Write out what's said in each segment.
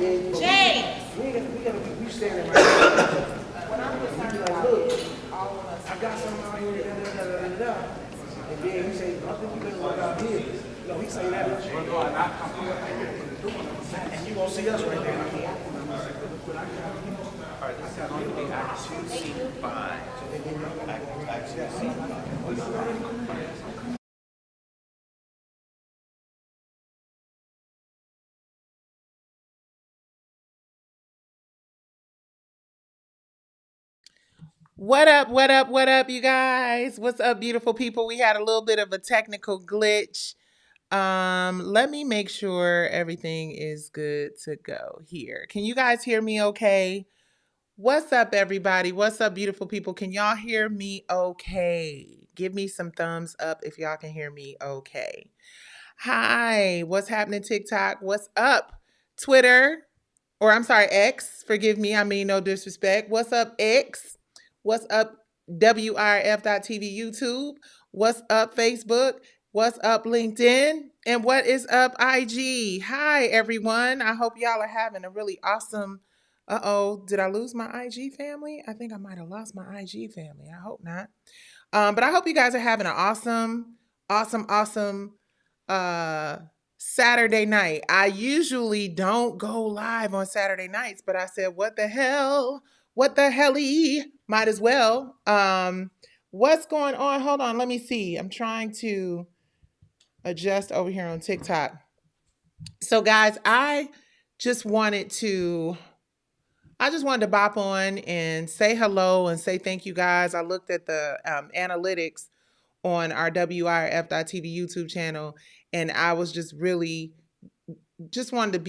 James. We standing right there. What I'm concerned about is all of us. I got something out here, and then he say, I think you better work out here. No, he say that. And you gonna see us right there. What up, what up, what up, you guys? What's up, beautiful people? We had a little bit of a technical glitch. Let me make sure everything is good to go here. Can you guys hear me okay? What's up, everybody? What's up, beautiful people? Can y'all hear me okay? Give me some thumbs up if y'all can hear me okay. Hi, what's happening, TikTok? What's up, Twitter? Or I'm sorry, X. Forgive me, I mean no disrespect. What's up, X? What's up, WRF.TV YouTube? What's up, Facebook? What's up, LinkedIn? And what is up, IG? Hi, everyone. I hope y'all are having a really awesome. Uh-oh, did I lose my IG family? I think I might have lost my IG family. I hope not. But I hope you guys are having an awesome uh Saturday night. I usually don't go live on Saturday nights, but I said, what the hell? What the helly? Might as well. What's going on? Hold on, let me see. I'm trying to adjust over here on TikTok. So guys, just wanted to I just wanted to bop on and say hello and say thank you guys. I looked at the analytics on our WRF.TV YouTube channel, and I was just really just wanted to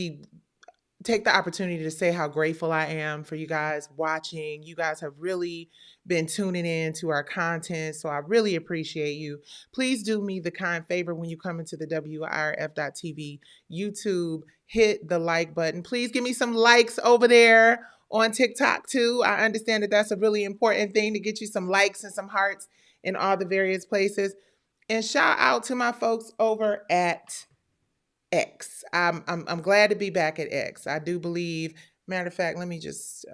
take the opportunity to say how grateful I am for you guys watching. You guys have really been tuning in to our content, so I really appreciate you. Please do me the kind favor when you come into the WRF.TV YouTube, hit the like button. Please give me some likes over there on TikTok too. I understand that that's a really important thing to get you some likes and some hearts in all the various places. And shout out to my folks over at X. I'm glad to be back at X. I do believe. Matter of fact, let me just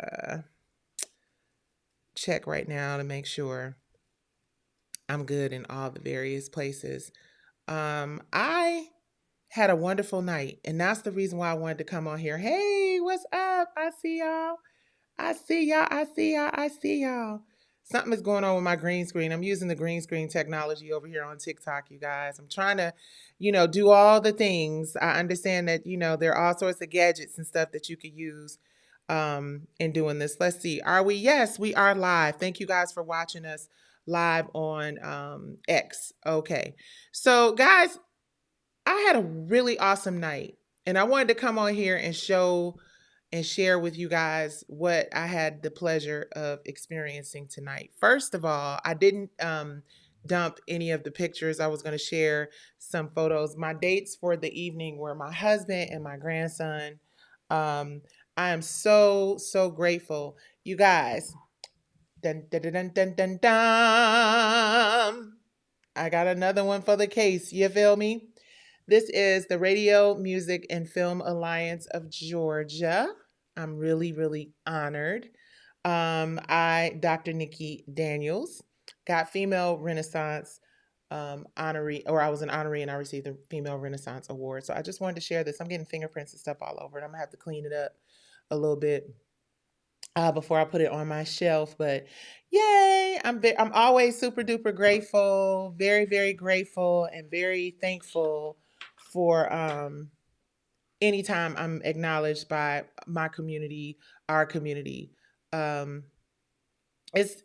check right now to make sure I'm good in all the various places. I had a wonderful night, and that's the reason why I wanted to come on here. Hey, what's up? I see y'all. I see y'all. I see y'all. I see y'all. Something is going on with my green screen. I'm using the green screen technology over here on TikTok, you guys. I'm trying to, do all the things. I understand that, there are all sorts of gadgets and stuff that you could use in doing this. Let's see. Are we? Yes, we are live. Thank you guys for watching us live on X. Okay. So, guys, I had a really awesome night, and I wanted to come on here and show and share with you guys what I had the pleasure of experiencing tonight. First of all, I didn't dump any of the pictures. I was going to share some photos. My dates for the evening were my husband and my grandson. Um, I am so grateful. You guys, dun, dun, dun, dun, dun, dun, dun. I got another one for the case. You feel me? This is the Radio Music and Film Alliance of Georgia. I'm really honored. Dr. Nicci Daniels, got Female Renaissance honoree, or I was an honoree and I received the Female Renaissance Award. So I just wanted to share this. I'm getting fingerprints and stuff all over it. I'm gonna have to clean it up a little bit before I put it on my shelf. But yay! I'm always super duper grateful, very grateful, and very thankful for anytime I'm acknowledged by my community, our community. Um, it's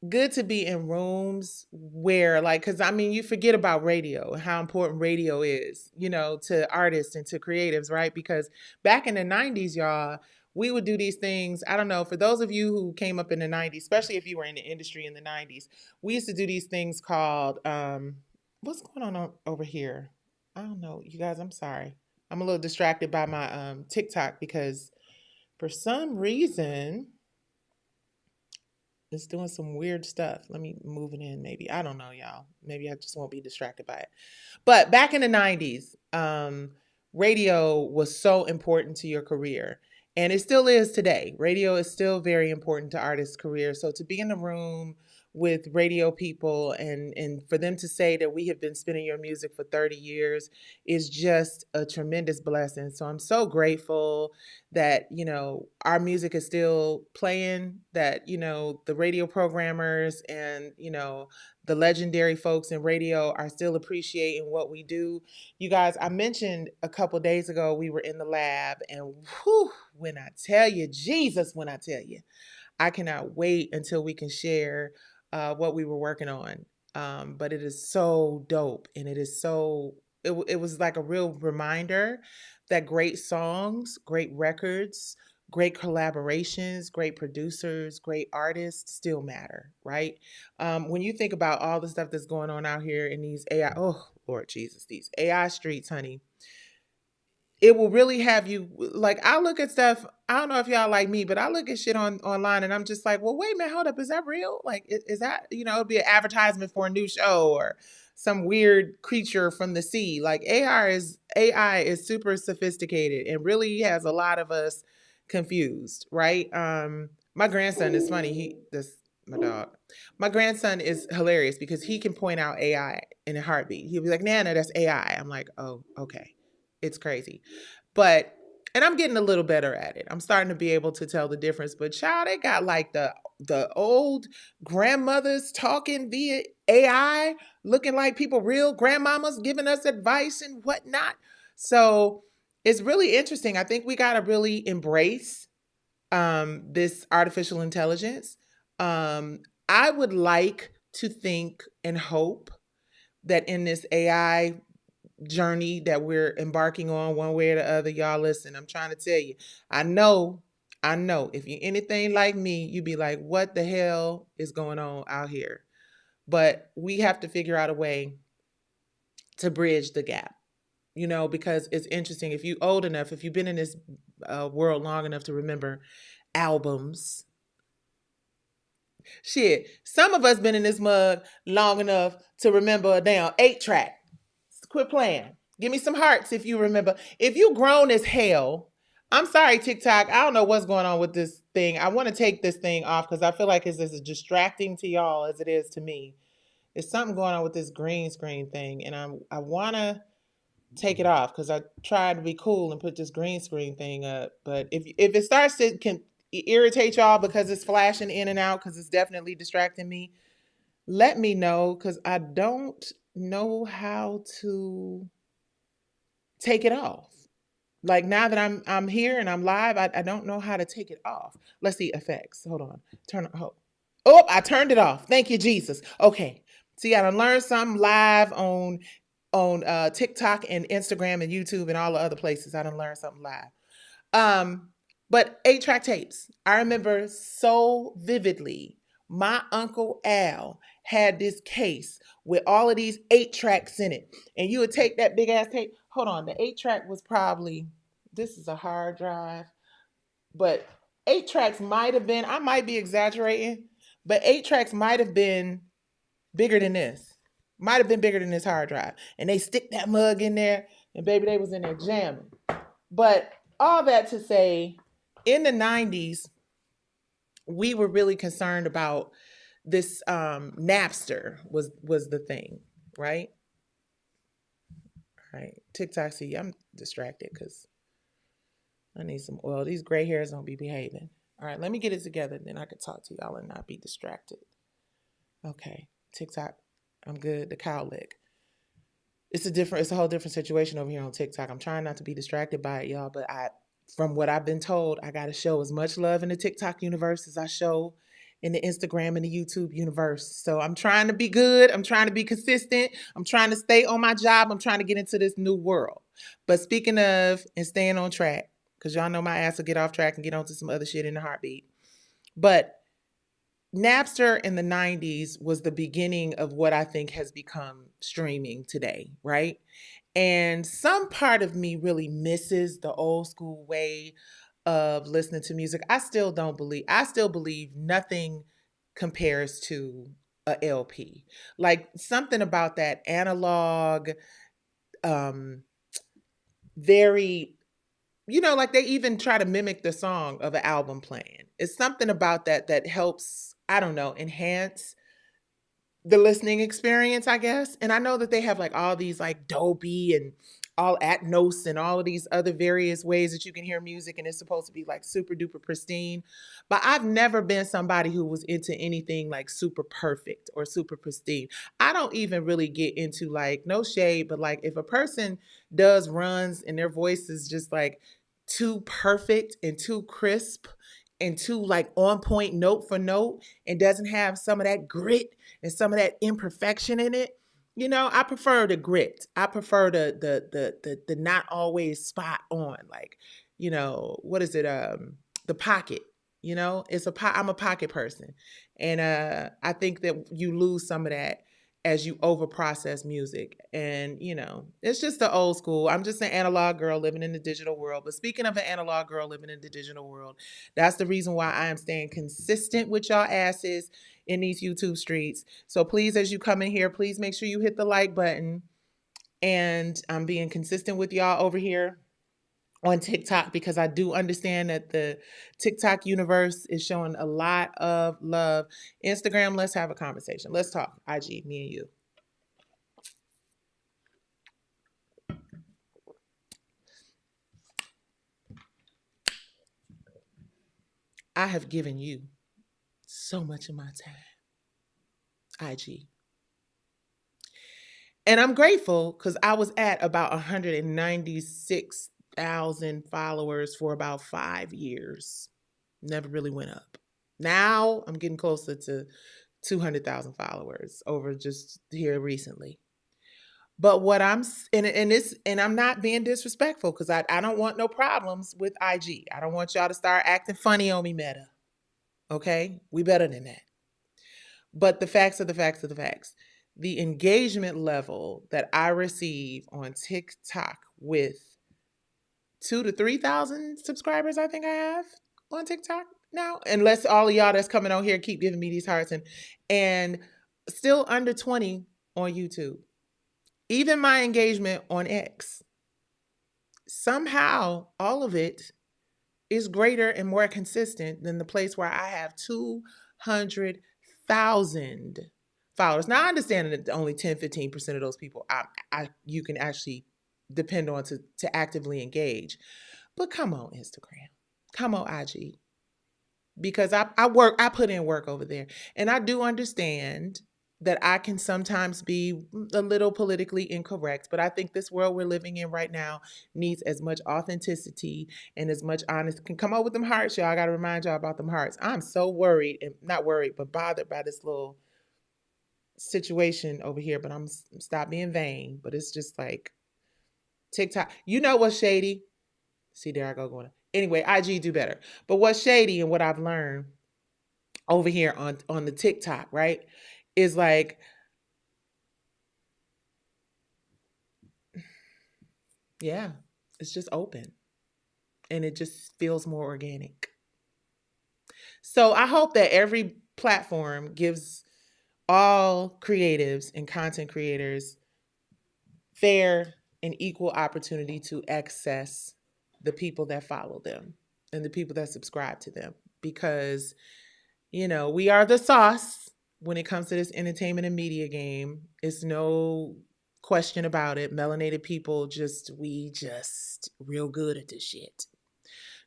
good to be in rooms where, like, because I mean, you forget about radio and how important radio is, to artists and to creatives, right? Because back in the 90s, y'all, we would do these things. I don't know, for those of you who came up in the 90s, especially if you were in the industry in the 90s, we used to do these things called, what's going on over here? I don't know, you guys, I'm sorry. I'm a little distracted by my TikTok because for some reason, it's doing some weird stuff. Let me move it in, maybe. I don't know, y'all. Maybe I just won't be distracted by it. But back in the 90s, radio was so important to your career. And it still is today. Radio is still very important to artists' careers. So to be in the room with radio people and for them to say that we have been spinning your music for 30 years is just a tremendous blessing. So I'm so grateful that, our music is still playing, that, the radio programmers and, the legendary folks in radio are still appreciating what we do. You guys, I mentioned a couple days ago we were in the lab, and whew, when I tell you, Jesus, when I tell you, I cannot wait until we can share what we were working on. But it is so dope, and it was like a real reminder that great songs, great records, great collaborations, great producers, great artists still matter, right? When you think about all the stuff that's going on out here in these AI, oh Lord Jesus, these AI streets, honey, it will really have you like. I look at stuff. I don't know if y'all like me, but I look at shit online and I'm just like, well, wait a minute, hold up, is that real? Like, is that, it'll be an advertisement for a new show or some weird creature from the sea. Like AI is super sophisticated and really has a lot of us confused, right? My grandson is funny. My dog. My grandson is hilarious because he can point out AI in a heartbeat. He'll be like, Nana, that's AI. I'm like, oh, okay. It's crazy. But and I'm getting a little better at it. I'm starting to be able to tell the difference. But child, they got like the old grandmothers talking via AI, looking like people, real grandmamas giving us advice and whatnot. So it's really interesting. I think we gotta really embrace this artificial intelligence. I would like to think and hope that in this AI journey that we're embarking on one way or the other, y'all listen, I'm trying to tell you, I know, if you're anything like me, you'd be like, what the hell is going on out here? But we have to figure out a way to bridge the gap, because it's interesting. If you're old enough, if you've been in this world long enough to remember albums, shit, some of us been in this mug long enough to remember a damn 8-track. Quit playing. Give me some hearts if you remember. If you grown as hell, I'm sorry, TikTok. I don't know what's going on with this thing. I want to take this thing off because I feel like it's as distracting to y'all as it is to me. There's something going on with this green screen thing, and I want to take it off because I tried to be cool and put this green screen thing up. But if it starts to can irritate y'all because it's flashing in and out because it's definitely distracting me, let me know because I don't know how to take it off. Like now that I'm here and I'm live, I don't know how to take it off. Let's see effects. Hold on. Oh, I turned it off. Thank you, Jesus. Okay. See, I done learned something live on TikTok and Instagram and YouTube and all the other places. I done learned something live. But 8-track tapes. I remember so vividly. My Uncle Al had this case with all of these 8-tracks in it. And you would take that big ass tape. Hold on, the 8-track was probably, this is a hard drive, but 8-tracks might have been, I might be exaggerating, but 8-tracks might have been bigger than this. Might have been bigger than this hard drive. And they stick that mug in there, and baby, they was in there jamming. But all that to say, in the 90s, we were really concerned about this Napster was the thing, right? All right. TikTok, see, I'm distracted because I need some oil. These gray hairs don't be behaving. All right, let me get it together, then I can talk to y'all and not be distracted. Okay, TikTok, I'm good. The cow lick. It's a whole different situation over here on TikTok. I'm trying not to be distracted by it, y'all, but from what I've been told, I gotta show as much love in the TikTok universe as I show in the Instagram and the YouTube universe. So I'm trying to be good. I'm trying to be consistent. I'm trying to stay on my job. I'm trying to get into this new world. But speaking of and staying on track, because y'all know my ass will get off track and get onto some other shit in a heartbeat. But Napster in the 90s was the beginning of what I think has become streaming today, right? And some part of me really misses the old school way of listening to music. I still believe nothing compares to a LP. Like something about that analog, um, very, like they even try to mimic the song of an album playing. It's something about that that helps, I don't know, enhance the listening experience, I guess. And I know that they have like all these like Dolby and all Atmos and all of these other various ways that you can hear music, and it's supposed to be like super duper pristine. But I've never been somebody who was into anything like super perfect or super pristine. I don't even really get into, like, no shade, but like if a person does runs and their voice is just like too perfect and too crisp and too like on point note for note and doesn't have some of that grit and some of that imperfection in it, I prefer the grit. I prefer the not always spot on, like, what is it? The pocket. I'm a pocket person, and I think that you lose some of that as you over process music. And it's just the old school. I'm just an analog girl living in the digital world. But speaking of an analog girl living in the digital world, that's the reason why I am staying consistent with y'all asses in these YouTube streets. So please, as you come in here, please make sure you hit the like button. And I'm being consistent with y'all over here on TikTok, because I do understand that the TikTok universe is showing a lot of love. Instagram, let's have a conversation. Let's talk. IG, me and you. I have given you so much of my time. IG. And I'm grateful because I was at about 196,000 followers for about 5 years. Never really went up. Now I'm getting closer to 200,000 followers over just here recently. But what and I'm not being disrespectful, because I don't want no problems with IG. I don't want y'all to start acting funny on me, Meta. Okay? We better than that. But the facts are the facts are the facts. The engagement level that I receive on TikTok with 2 to 3,000 subscribers, I think I have on TikTok now. Unless all of y'all that's coming on here keep giving me these hearts, and still under 20 on YouTube. Even my engagement on X, somehow all of it is greater and more consistent than the place where I have 200,000 followers. Now I understand that only 10-15% of those people you can actually depend on to actively engage. But come on, Instagram. Come on, IG. Because I put in work over there. And I do understand that I can sometimes be a little politically incorrect, but I think this world we're living in right now needs as much authenticity and as much honesty. Can come up with them hearts, y'all. I got to remind y'all about them hearts. I'm so worried, and not worried, but bothered by this little situation over here, but I'm stop being vain. But it's just like TikTok. You know what's shady? See, there I go going. Anyway, IG do better. But what's shady and what I've learned over here on the TikTok, right, is like, yeah, it's just open and it just feels more organic. So I hope that every platform gives all creatives and content creators fair and equal opportunity to access the people that follow them and the people that subscribe to them, because we are the sauce when it comes to this entertainment and media game. It's no question about it. Melanated people we just real good at this shit.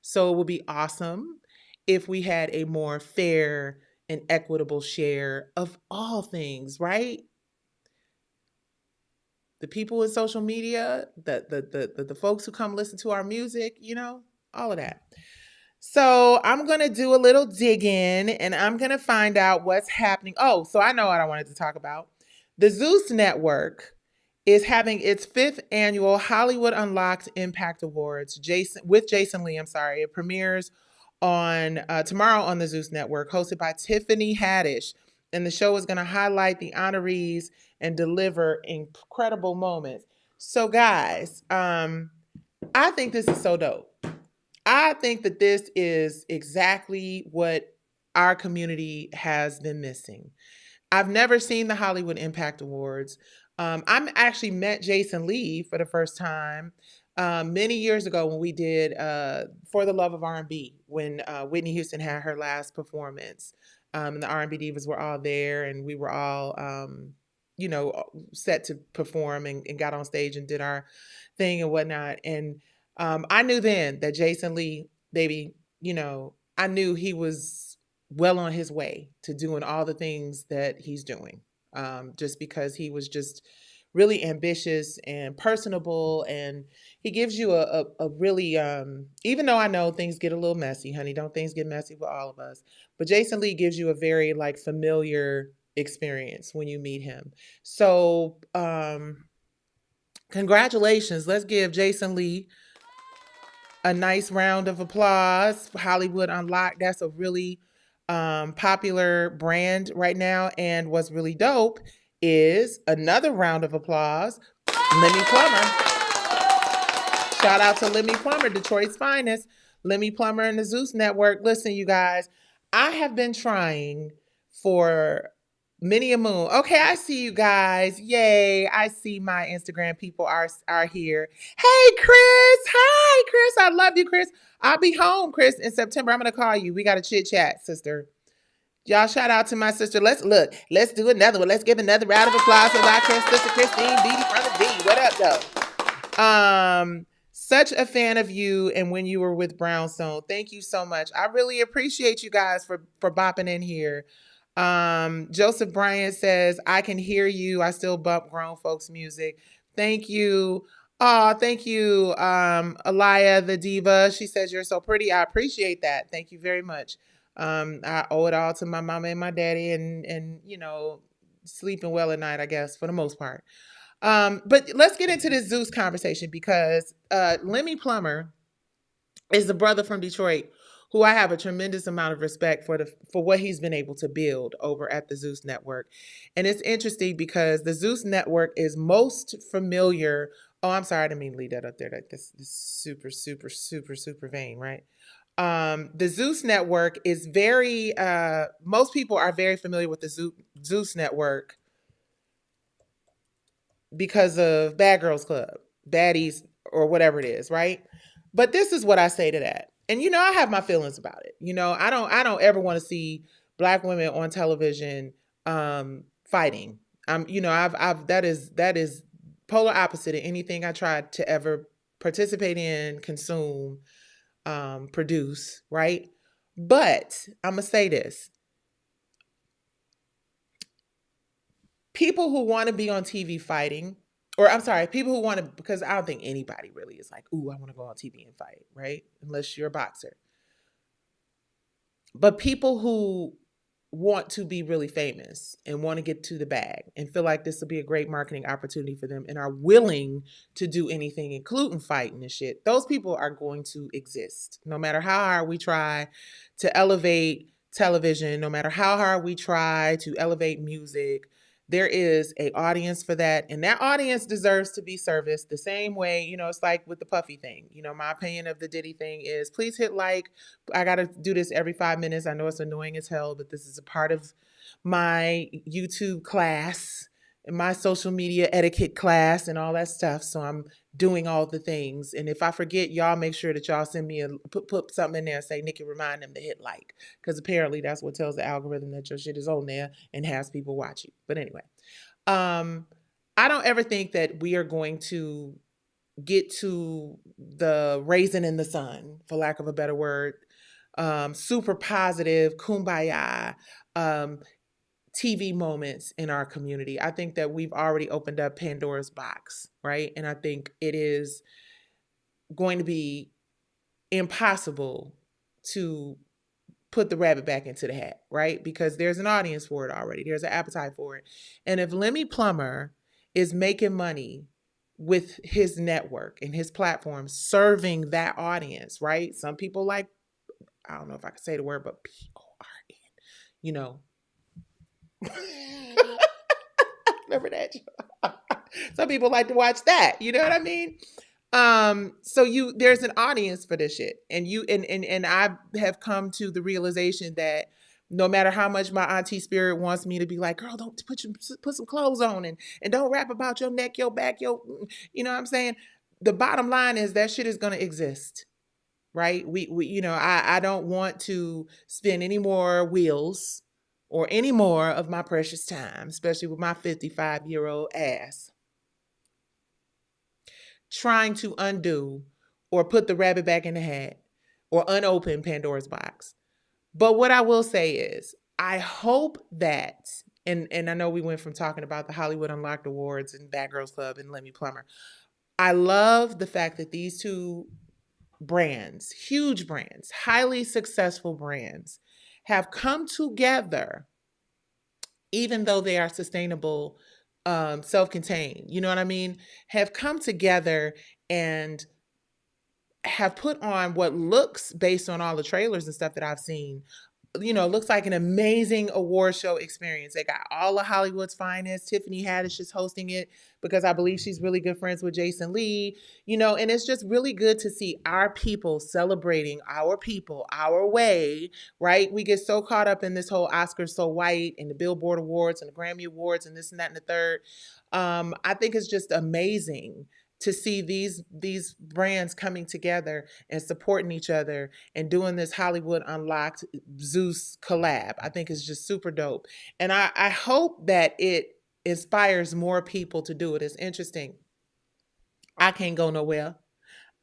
So it would be awesome if we had a more fair and equitable share of all things, right? The people with social media, the folks who come listen to our music, all of that. So I'm going to do a little digging and I'm going to find out what's happening. Oh, so I know what I wanted to talk about. The Zeus Network is having its 5th annual Hollywood Unlocked Impact Awards with Jason Lee. I'm sorry. It premieres on tomorrow on the Zeus Network, hosted by Tiffany Haddish. And the show is going to highlight the honorees and deliver incredible moments. So guys, I think this is so dope. I think that this is exactly what our community has been missing. I've never seen the Hollywood Impact Awards. I'm actually met Jason Lee for the first time many years ago when we did For the Love of R&B, when Whitney Houston had her last performance. And the R&B divas were all there, and we were all, set to perform, and got on stage and did our thing and whatnot. And I knew then that Jason Lee, baby, I knew he was well on his way to doing all the things that he's doing, just because he was just really ambitious and personable, and he gives you a really, even though I know things get a little messy, honey, don't things get messy with all of us, but Jason Lee gives you a very like familiar experience when you meet him. So congratulations, let's give Jason Lee a nice round of applause. Hollywood Unlocked, that's a really popular brand right now. And what's really dope is another round of applause, Lemmy Plummer. Shout out to Lemmy Plummer, Detroit's finest. Lemmy Plummer and the Zeus Network. Listen, you guys, I have been trying for many a moon. Okay, I see you guys. Yay. I see my Instagram people are here. Hey, Chris. Hi, Chris. I love you, Chris. I'll be home, Chris, in September. I'm going to call you. We got to chit chat, sister. Y'all shout out to my sister. Let's do another one. Let's give another round of applause to our sister Christine Beatty from the B. What up, though? Such a fan of you and when you were with Brownstone. Thank you so much. I really appreciate you guys for bopping in here. Joseph Bryant says, I can hear you. I still bump grown folks music. Thank you. Oh, thank you. Alaya the diva. She says you're so pretty. I appreciate that. Thank you very much. I owe it all to my mama and my daddy, and sleeping well at night, I guess, for the most part. But let's get into this Zeus conversation, because Lemmy Plummer is the brother from Detroit who I have a tremendous amount of respect for what he's been able to build over at the Zeus Network. And it's interesting because the Zeus Network is most familiar. Oh, I'm sorry, I didn't mean to leave that up there. This super, super, super, super vain, right? The Zeus Network is very, most people are very familiar with the Zeus Network because of Bad Girls Club, Baddies, or whatever it is, right? But this is what I say to that. And I have my feelings about it. I don't ever want to see Black women on television fighting. I've that is polar opposite of anything I tried to ever participate in, consume, produce, right? But I'm gonna say this. People who want to be on TV fighting, or I'm sorry, people who want to, because I don't think anybody really is like, ooh, I want to go on TV and fight, right? Unless you're a boxer. But people who want to be really famous and want to get to the bag and feel like this will be a great marketing opportunity for them and are willing to do anything, including fighting and shit, those people are going to exist. No matter how hard we try to elevate television, no matter how hard we try to elevate music, there is an audience for that. And that audience deserves to be serviced the same way. It's like with the Puffy thing. My opinion of the Diddy thing is, please hit like. I got to do this every 5 minutes. I know it's annoying as hell, but this is a part of my YouTube class and my social media etiquette class and all that stuff. So I'm doing all the things. And if I forget, y'all make sure that y'all send me put something in there and say, Nicci, remind them to hit like, because apparently that's what tells the algorithm that your shit is on there and has people watch you. But anyway, I don't ever think that we are going to get to the raisin in the sun, for lack of a better word, super positive, kumbaya, TV moments in our community. I think that we've already opened up Pandora's box, right? And I think it is going to be impossible to put the rabbit back into the hat, right? Because there's an audience for it already. There's an appetite for it. And if Lemmy Plummer is making money with his network and his platform serving that audience, right? Some people like, I don't know if I can say the word, but PORN, remember that? Some people like to watch that. You know what I mean? So there's an audience for this shit. And I have come to the realization that no matter how much my auntie spirit wants me to be like, girl, don't put some clothes on and don't rap about your neck, your back, you know what I'm saying? the bottom line is that shit is going to exist, right? We I don't want to spend any more wheels or any more of my precious time, especially with my 55-year-old ass, trying to undo or put the rabbit back in the hat or unopen Pandora's box. But what I will say is, I hope that, and I know we went from talking about the Hollywood Unlocked Awards and Bad Girls Club and Lemmy Plummer. I love the fact that these two brands, huge brands, highly successful brands, have come together, even though they are sustainable, self-contained, you know what I mean? Have come together and have put on what looks, based on all the trailers and stuff that I've seen, looks like an amazing award show experience. They got all of Hollywood's finest. Tiffany Haddish is hosting it because I believe she's really good friends with Jason Lee, and it's just really good to see our people celebrating our people, our way, right? We get so caught up in this whole Oscars so white and the Billboard Awards and the Grammy Awards and this and that and the third. I think it's just amazing to see these brands coming together and supporting each other and doing this Hollywood Unlocked Zeus collab. I think it's just super dope. And I hope that it inspires more people to do it. It's interesting. I can't go nowhere.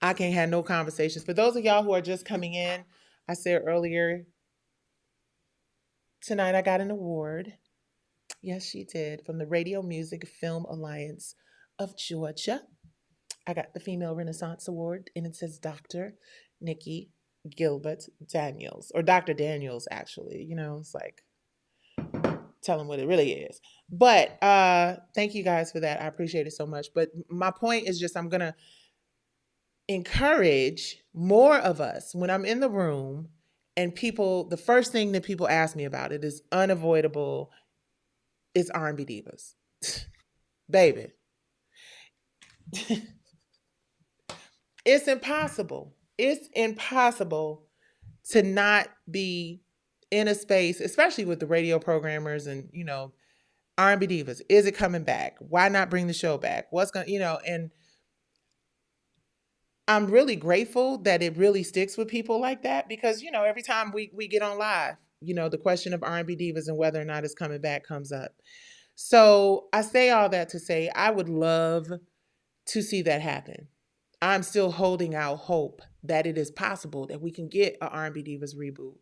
I can't have no conversations. For those of y'all who are just coming in, I said earlier, tonight I got an award. Yes, she did, from the Radio Music Film Alliance of Georgia. I got the Female Renaissance Award, and it says Dr. Nicci Gilbert Daniels, or Dr. Daniels, actually. It's like, tell them what it really is. But thank you guys for that. I appreciate it so much. But my point is just, I'm going to encourage more of us when I'm in the room and the first thing that people ask me about, it is unavoidable, is R&B divas. Baby. It's impossible. It's impossible to not be in a space, especially with the radio programmers and, R&B divas. Is it coming back? Why not bring the show back? What's going to, and I'm really grateful that it really sticks with people like that because, every time we get on live, the question of R&B divas and whether or not it's coming back comes up. So I say all that to say, I would love to see that happen. I'm still holding out hope that it is possible that we can get a R&B Divas reboot.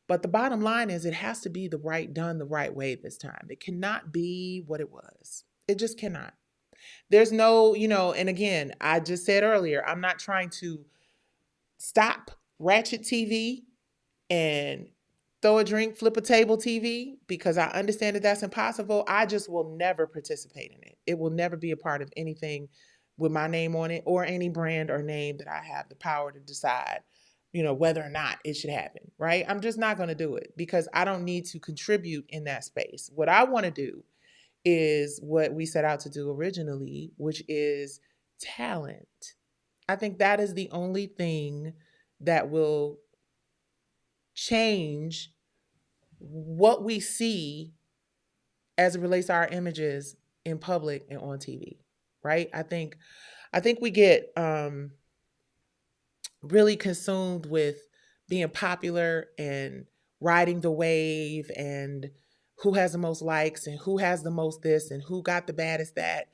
But the bottom line is it has to be done the right way this time. It cannot be what it was. It just cannot. There's no, and again, I just said earlier, I'm not trying to stop Ratchet TV and throw a drink, flip a table TV, because I understand that that's impossible. I just will never participate in it. It will never be a part of anything with my name on it or any brand or name that I have the power to decide, whether or not it should happen, right? I'm just not going to do it because I don't need to contribute in that space. What I want to do is what we set out to do originally, which is talent. I think that is the only thing that will change what we see as it relates to our images in public and on TV, right? I think we get really consumed with being popular and riding the wave and who has the most likes and who has the most this and who got the baddest that.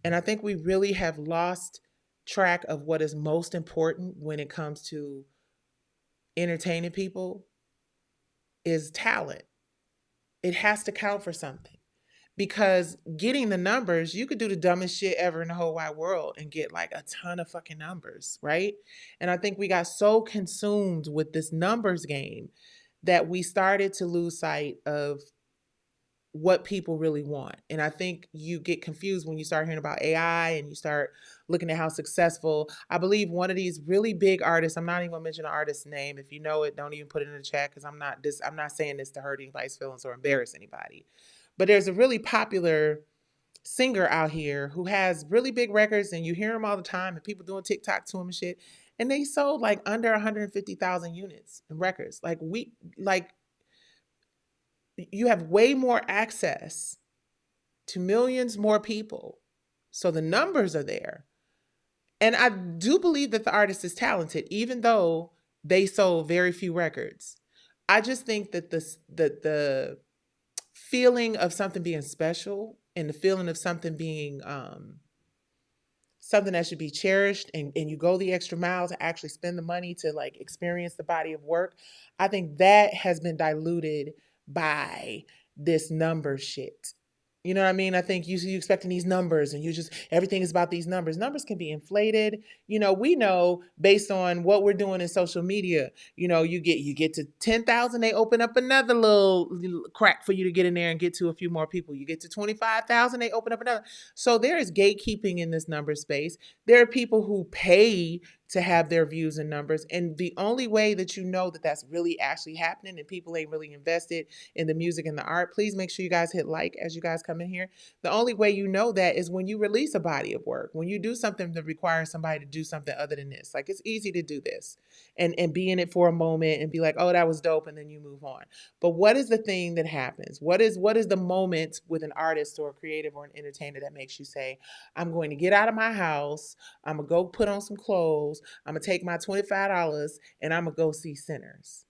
And I think we really have lost track of what is most important when it comes to entertaining people is talent. It has to count for something. Because getting the numbers, you could do the dumbest shit ever in the whole wide world and get like a ton of fucking numbers, right? And I think we got so consumed with this numbers game that we started to lose sight of what people really want. And I think you get confused when you start hearing about AI and you start looking at how successful. I believe one of these really big artists, I'm not even gonna mention the artist's name. If you know it, don't even put it in the chat because I'm not saying this to hurt anybody's feelings or embarrass anybody. But there's a really popular singer out here who has really big records and you hear him all the time and people doing TikTok to him and shit. And they sold like under 150,000 units in records. You have way more access to millions more people. So the numbers are there. And I do believe that the artist is talented, even though they sold very few records. I just think that the feeling of something being special and the feeling of something being something that should be cherished, and you go the extra mile to actually spend the money to like experience the body of work, I think that has been diluted by this number shit. You know what I mean? I think you expecting these numbers, and you just everything is about these numbers. Numbers can be inflated. You know, we know based on what we're doing in social media. You know, you get to 10,000, they open up another little crack for you to get in there and get to a few more people. You get to 25,000, they open up another. So there is gatekeeping in this number space. There are people who pay to have their views and numbers. And the only way that you know that that's really actually happening and people ain't really invested in the music and the art, please make sure you guys hit like as you guys come in here. The only way you know that is when you release a body of work, when you do something that requires somebody to do something other than this. Like, it's easy to do this and be in it for a moment and be like, oh, that was dope, and then you move on. But what is the thing that happens? What is the moment with an artist or a creative or an entertainer that makes you say, I'm going to get out of my house, I'm gonna go put on some clothes, I'm gonna take my $25 and I'm gonna go see Sinners?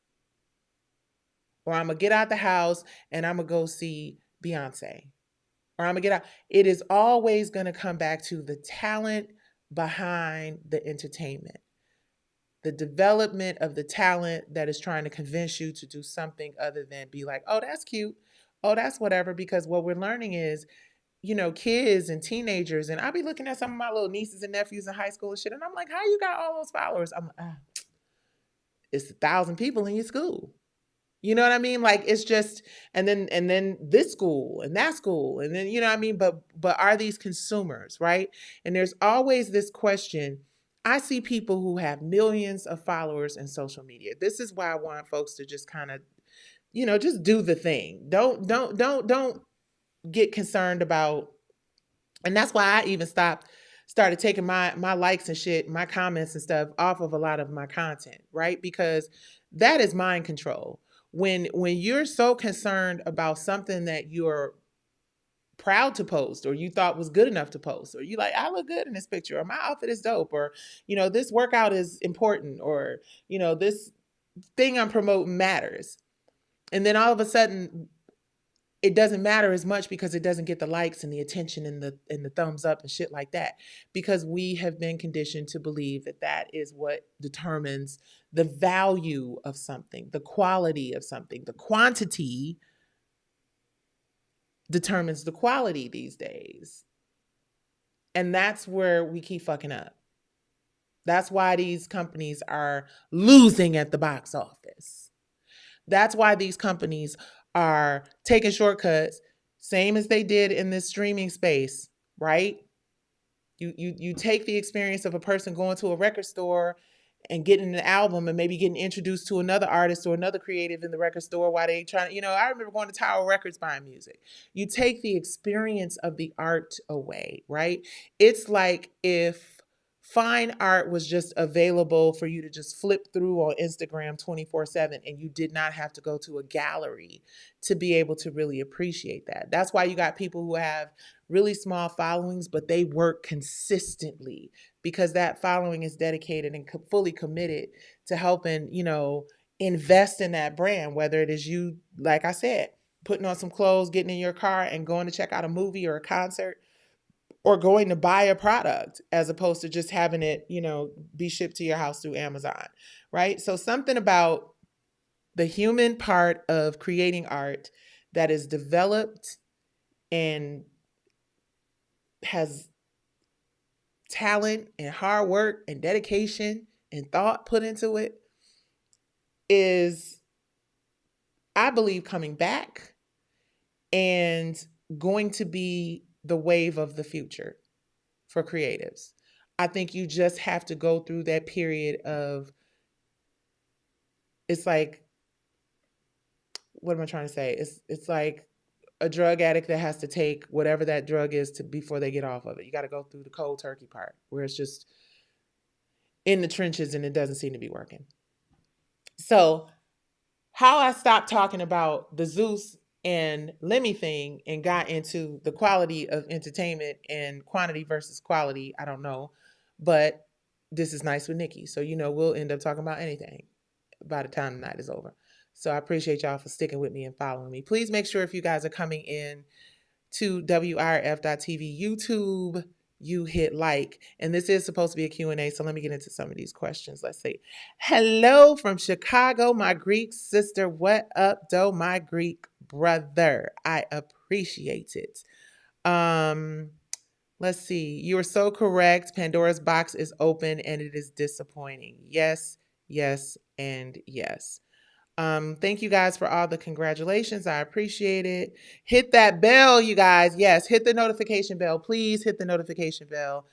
Or I'm gonna get out the house and I'm gonna go see Beyonce? Or I'm gonna get out. It is always gonna come back to the talent behind the entertainment, the development of the talent that is trying to convince you to do something other than be like, oh, that's cute. Oh, that's whatever. Because what we're learning is, kids and teenagers, and I'll be looking at some of my little nieces and nephews in high school and shit, and I'm like, how you got all those followers? I'm like, it's 1,000 people in your school. You know what I mean? Like, it's just, and then this school and that school, and then, you know what I mean? But are these consumers, right? And there's always this question. I see people who have millions of followers in social media. This is why I want folks to just kind of, just do the thing. Don't get concerned about, and that's why I even started taking my likes and shit, my comments and stuff off of a lot of my content, right? Because that is mind control. When you're so concerned about something that you're proud to post, or you thought was good enough to post, or you like, I look good in this picture, or my outfit is dope, or this workout is important, or this thing I'm promoting matters. And then all of a sudden it doesn't matter as much because it doesn't get the likes and the attention and the thumbs up and shit like that, because we have been conditioned to believe that that is what determines the value of something, the quality of something. The quantity determines the quality these days. And that's where we keep fucking up. That's why these companies are losing at the box office. That's why these companies are taking shortcuts, same as they did in this streaming space, right? You take the experience of a person going to a record store and getting an album and maybe getting introduced to another artist or another creative in the record store while they trying to, I remember going to Tower Records buying music. You take the experience of the art away, right? It's like if fine art was just available for you to just flip through on Instagram 24/7, and you did not have to go to a gallery to be able to really appreciate that. That's why you got people who have really small followings, but they work consistently because that following is dedicated and fully committed to helping, invest in that brand, whether it is you, like I said, putting on some clothes, getting in your car and going to check out a movie or a concert, or going to buy a product as opposed to just having it, be shipped to your house through Amazon, right? So something about the human part of creating art that is developed and has talent and hard work and dedication and thought put into it is, I believe, coming back and going to be the wave of the future for creatives. I think you just have to go through that period of, it's like, what am I trying to say? It's like a drug addict that has to take whatever that drug is to before they get off of it. You got to go through the cold turkey part where it's just in the trenches and it doesn't seem to be working. So, how I stopped talking about the Zeus and Lemmy thing and got into the quality of entertainment and quantity versus quality, I don't know. but this is Nice with Nicci. So, we'll end up talking about anything by the time the night is over. So I appreciate y'all for sticking with me and following me. Please make sure if you guys are coming in to WIRF.TV YouTube, you hit like. And this is supposed to be a Q&A, so let me get into some of these questions. Let's see. Hello from Chicago, my Greek sister. What up, though, my Greek brother? I appreciate it. Let's see. You are so correct. Pandora's box is open and it is disappointing. Yes, yes, and yes. Thank you guys for all the congratulations. I appreciate it. Hit that bell, you guys. Yes, hit the notification bell. Please hit the notification bell.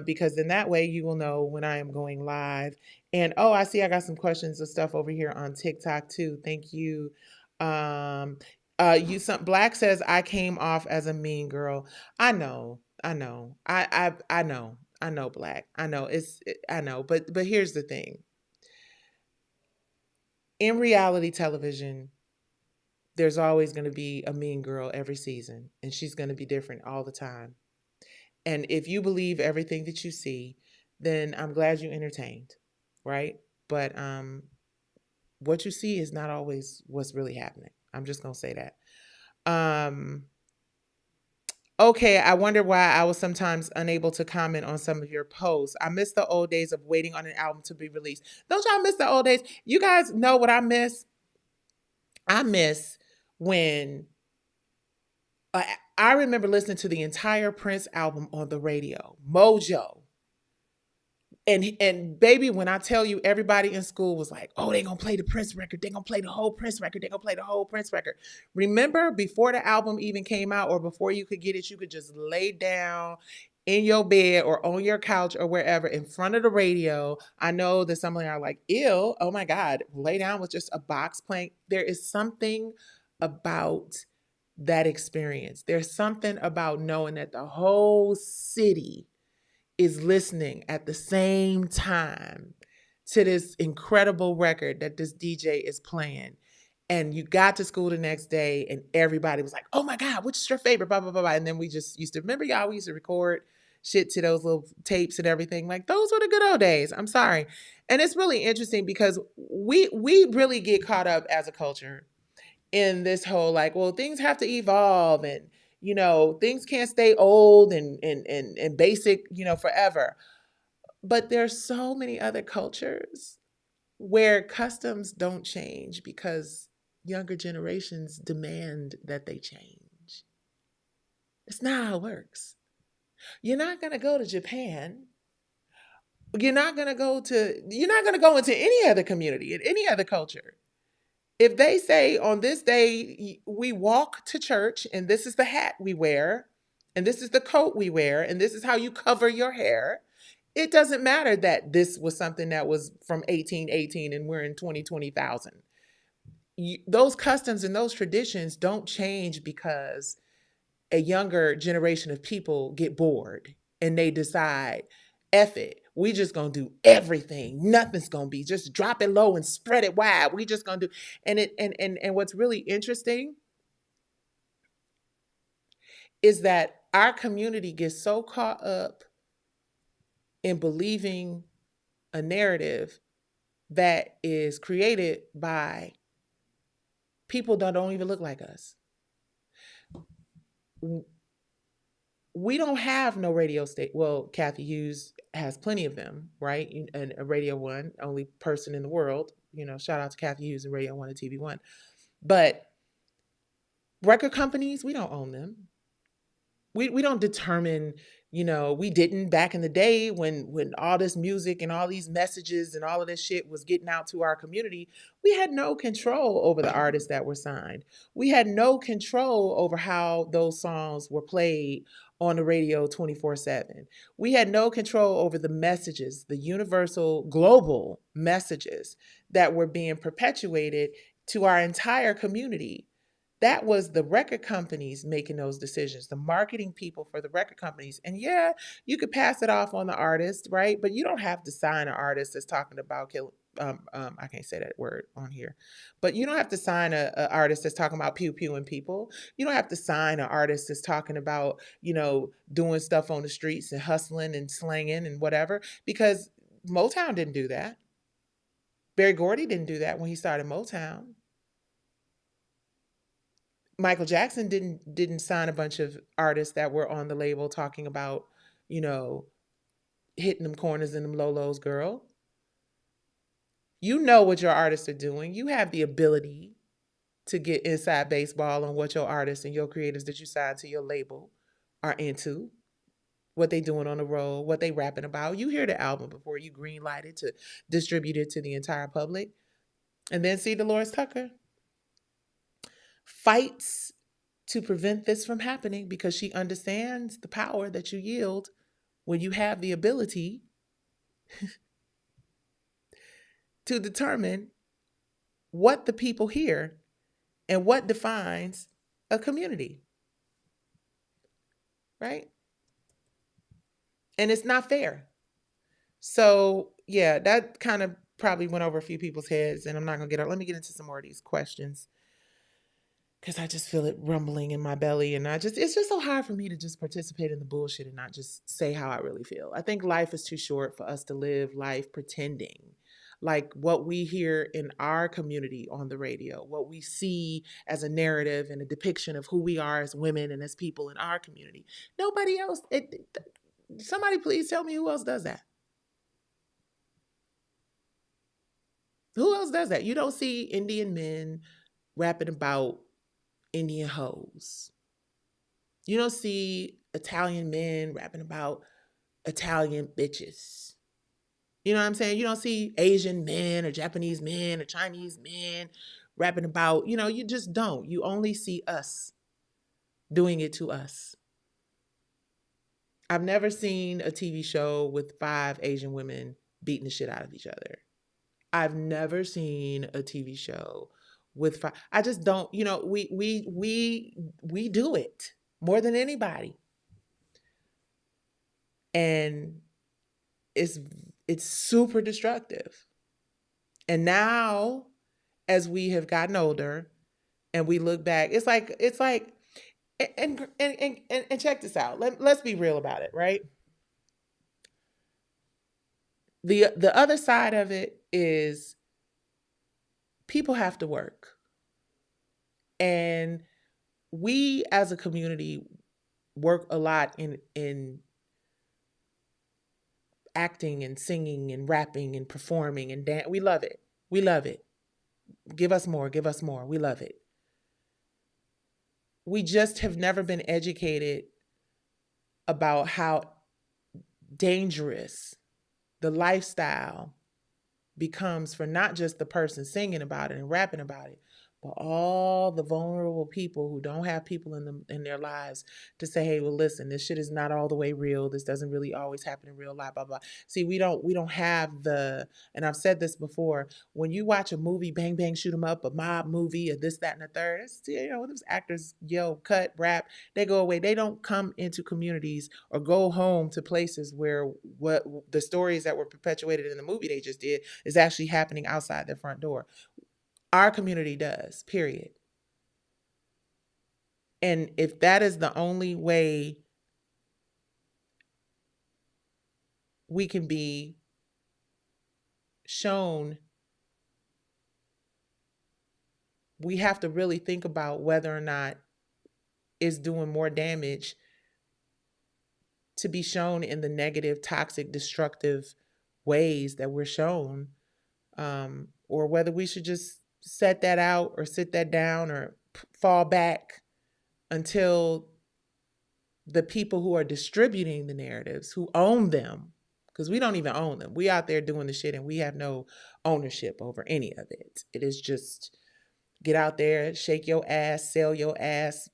Because in that way you will know when I am going live. And I see I got some questions and stuff over here on TikTok too. Thank you. Black says I came off as a mean girl. I know. I know. I know, Black. I know. I know. But here's the thing. In reality television, there's always going to be a mean girl every season, and she's going to be different all the time. And if you believe everything that you see, then I'm glad you entertained, right? But what you see is not always what's really happening. I'm just going to say that. Okay, I wonder why I was sometimes unable to comment on some of your posts. I miss the old days of waiting on an album to be released. Don't y'all miss the old days? You guys know what I miss? I miss when I remember listening to the entire Prince album on the radio, Mojo. And baby, when I tell you, everybody in school was like, oh, they're going to play the Prince record. They're going to play the whole Prince record. They're going to play the whole Prince record. Remember, before the album even came out or before you could get it, you could just lay down in your bed or on your couch or wherever in front of the radio. I know that some of you are like, ew, oh my God, lay down with just a box playing. There is something about that experience. There's something about knowing that the whole city is listening at the same time to this incredible record that this DJ is playing. And you got to school the next day and everybody was like, oh my God, which is your favorite? Blah, blah, blah, blah. And then we just used to, remember y'all, we used to record shit to those little tapes and everything. Like those were the good old days. I'm sorry. And it's really interesting because we really get caught up as a culture in this whole like, well, things have to evolve and things can't stay old and basic, forever. But there's so many other cultures where customs don't change because younger generations demand that they change. It's not how it works. You're not going to go to Japan. You're not going to go into any other community, in any other culture. If they say on this day we walk to church and this is the hat we wear and this is the coat we wear and this is how you cover your hair, it doesn't matter that this was something that was from 1818 and we're in 2020,000. Those customs and those traditions don't change because a younger generation of people get bored and they decide, F it. We just gonna do everything. Nothing's gonna be. Just drop it low and spread it wide. We just gonna do. And what's really interesting is that our community gets so caught up in believing a narrative that is created by people that don't even look like us. We don't have no radio station. Well, Kathy Hughes has plenty of them, right? And a Radio One, only person in the world. Shout out to Kathy Hughes and Radio One and TV One. But record companies, we don't own them. We don't determine, we didn't back in the day when all this music and all these messages and all of this shit was getting out to our community. We had no control over the artists that were signed. We had no control over how those songs were played on the radio 24/7. We had no control over the messages, the universal global messages that were being perpetuated to our entire community. That was the record companies making those decisions, the marketing people for the record companies. And yeah, you could pass it off on the artist, right? But you don't have to sign an artist that's talking about I can't say that word on here, but you don't have to sign a artist that's talking about pew pew and people. You don't have to sign an artist that's talking about, doing stuff on the streets and hustling and slanging and whatever, because Motown didn't do that. Berry Gordy didn't do that when he started Motown. Michael Jackson didn't sign a bunch of artists that were on the label talking about, you know, hitting them corners and them lolos, girl. You know what your artists are doing. You have the ability to get inside baseball on what your artists and your creators that you sign to your label are into, what they doing on the road, what they rapping about. You hear the album before you green light it to distribute it to the entire public. And then see Dolores Tucker fights to prevent this from happening because she understands the power that you yield when you have the ability to determine what the people hear and what defines a community, right? And it's not fair. So, yeah, that kind of probably went over a few people's heads, and I'm not going to let me get into some more of these questions because I just feel it rumbling in my belly. And it's just so hard for me to just participate in the bullshit and not just say how I really feel. I think life is too short for us to live life pretending. Like what we hear in our community on the radio, what we see as a narrative and a depiction of who we are as women and as people in our community. Nobody else, somebody please tell me who else does that. Who else does that? You don't see Indian men rapping about Indian hoes. You don't see Italian men rapping about Italian bitches. You know what I'm saying? You don't see Asian men or Japanese men or Chinese men rapping about, you just don't. You only see us doing it to us. I've never seen a TV show with 5 Asian women beating the shit out of each other. I've never seen a TV show with 5. I just don't, we do it more than anybody. And it's super destructive. And now as we have gotten older and we look back, it's like and check this out. Let's be real about it, right? The other side of it is people have to work. And we as a community work a lot in acting and singing and rapping and performing and dance. We love it. We love it. Give us more. Give us more. We love it. We just have never been educated about how dangerous the lifestyle becomes for not just the person singing about it and rapping about it, but all the vulnerable people who don't have people in their lives to say, hey, well, listen, this shit is not all the way real. This doesn't really always happen in real life, blah, blah. See, we don't have and I've said this before, when you watch a movie, bang, bang, shoot 'em up, a mob movie, or this, that, and the third, those actors yell, cut, rap, they go away. They don't come into communities or go home to places where what the stories that were perpetuated in the movie they just did is actually happening outside their front door. Our community does, period. And if that is the only way we can be shown, we have to really think about whether or not it's doing more damage to be shown in the negative, toxic, destructive ways that we're shown, or whether we should just set that out or sit that down or fall back until the people who are distributing the narratives, who own them, because we don't even own them. We out there doing the shit and we have no ownership over any of it. It is just get out there, shake your ass, sell your ass,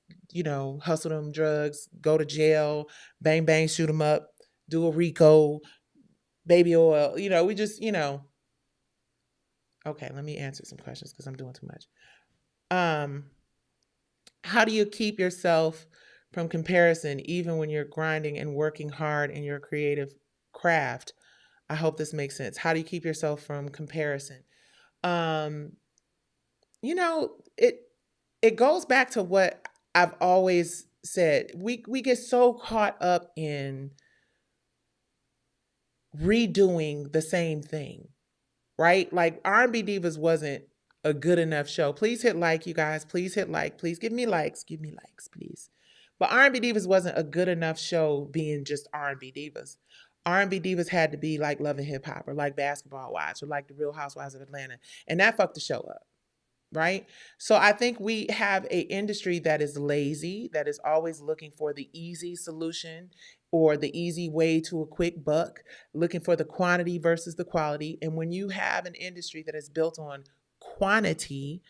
hustle them drugs, go to jail, bang, bang, shoot them up, do a RICO, baby oil. We just, Okay, let me answer some questions because I'm doing too much. How do you keep yourself from comparison even when you're grinding and working hard in your creative craft? I hope this makes sense. How do you keep yourself from comparison? Um, you know, it goes back to what I've always said. We get so caught up in redoing the same thing, right? Like R&B Divas wasn't a good enough show. Please hit like, you guys. Please hit like. Please give me likes. Give me likes, please. But R&B Divas wasn't a good enough show being just R&B Divas. R&B Divas had to be like Love and Hip Hop or like Basketball Wives or like The Real Housewives of Atlanta. And that fucked the show up, right? So I think we have a industry that is lazy, that is always looking for the easy solution or the easy way to a quick buck, looking for the quantity versus the quality. And when you have an industry that is built on quantity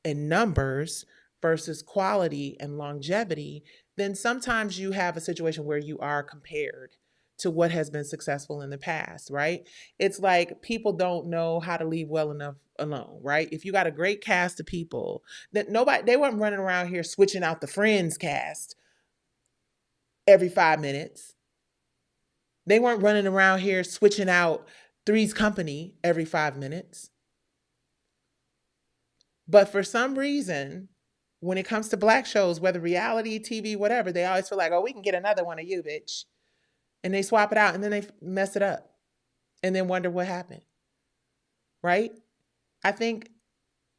and numbers versus quality and longevity, then sometimes you have a situation where you are compared to what has been successful in the past, right? It's like people don't know how to leave well enough alone, right? If you got a great cast of people, that nobody they weren't running around here switching out the Friends cast every 5 minutes. They weren't running around here switching out Three's Company every 5 minutes. But for some reason, when it comes to black shows, whether reality, TV, whatever, they always feel like, oh, we can get another one of you, bitch. And they swap it out and then they mess it up and then wonder what happened. Right? I think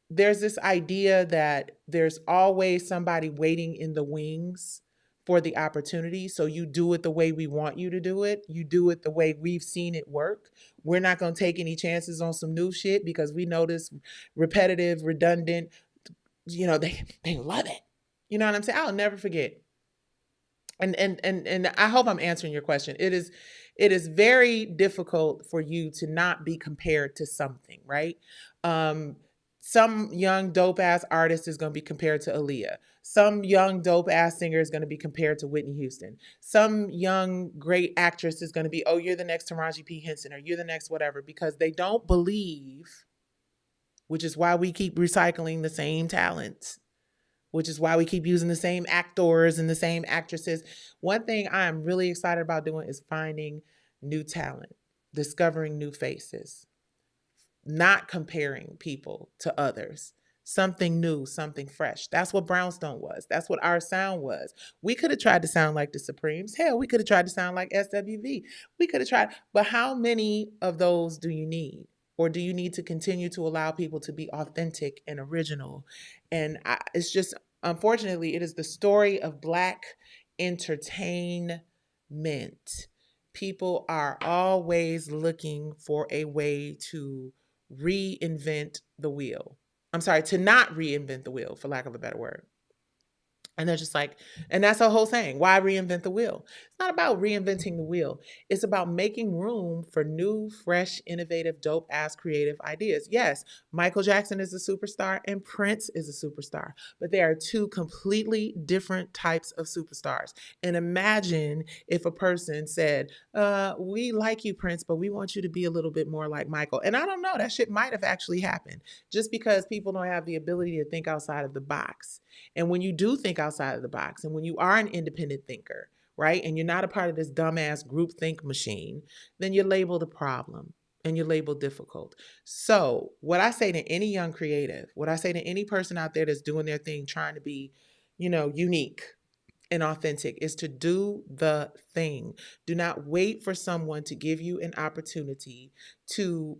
there's this idea that there's always somebody waiting in the wings for the opportunity. So you do it the way we want you to do it. You do it the way we've seen it work. We're not going to take any chances on some new shit because we know this repetitive, redundant, they love it. You know what I'm saying? I'll never forget. And I hope I'm answering your question. It is very difficult for you to not be compared to something, right? Um, some young dope ass artist is going to be compared to Aaliyah. Some young dope ass singer is going to be compared to Whitney Houston. Some young great actress is going to be, oh, you're the next Taraji P. Henson or you're the next whatever, because they don't believe, which is why we keep recycling the same talents, which is why we keep using the same actors and the same actresses. One thing I am really excited about doing is finding new talent, discovering new faces, not comparing people to others. Something new, something fresh. That's what Brownstone was. That's what our sound was. We could have tried to sound like the Supremes. Hell, we could have tried to sound like SWV. We could have tried. But how many of those do you need? Or do you need to continue to allow people to be authentic and original? And it's just, unfortunately, it is the story of Black entertainment. People are always looking for a way to reinvent the wheel. I'm sorry, to not reinvent the wheel, for lack of a better word. And they're just like, and that's the whole saying. Why reinvent the wheel? It's not about reinventing the wheel. It's about making room for new, fresh, innovative, dope ass creative ideas. Yes, Michael Jackson is a superstar and Prince is a superstar, but they are two completely different types of superstars. And imagine if a person said, we like you, Prince, but we want you to be a little bit more like Michael. And I don't know, that shit might have actually happened just because people don't have the ability to think outside of the box. And when you do think outside of the box, and when you are an independent thinker, right, and you're not a part of this dumbass group think machine, then you're labeled a problem and you're labeled difficult. So, what I say to any young creative, what I say to any person out there that's doing their thing, trying to be, unique and authentic, is to do the thing. Do not wait for someone to give you an opportunity to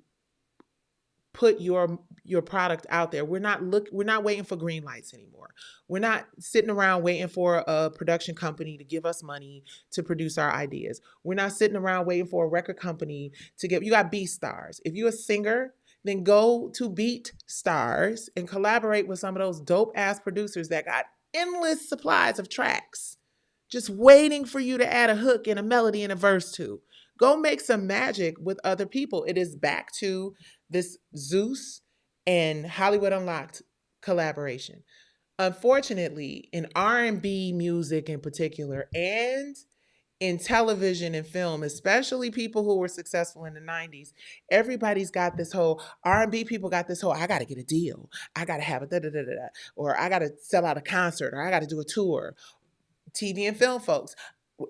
put your product out there. We're not waiting for green lights anymore. We're not sitting around waiting for a production company to give us money to produce our ideas. We're not sitting around waiting for a record company to give. You got Beat Stars. If you're a singer, then go to Beat Stars and collaborate with some of those dope ass producers that got endless supplies of tracks just waiting for you to add a hook and a melody and a verse to. Go make some magic with other people. It is back to this Zeus and Hollywood Unlocked collaboration. Unfortunately, in R&B music in particular, and in television and film, especially people who were successful in the 90s, everybody's got this whole R&B people got this whole, I got to get a deal. I got to have a or I got to sell out a concert, or I got to do a tour. TV and film folks,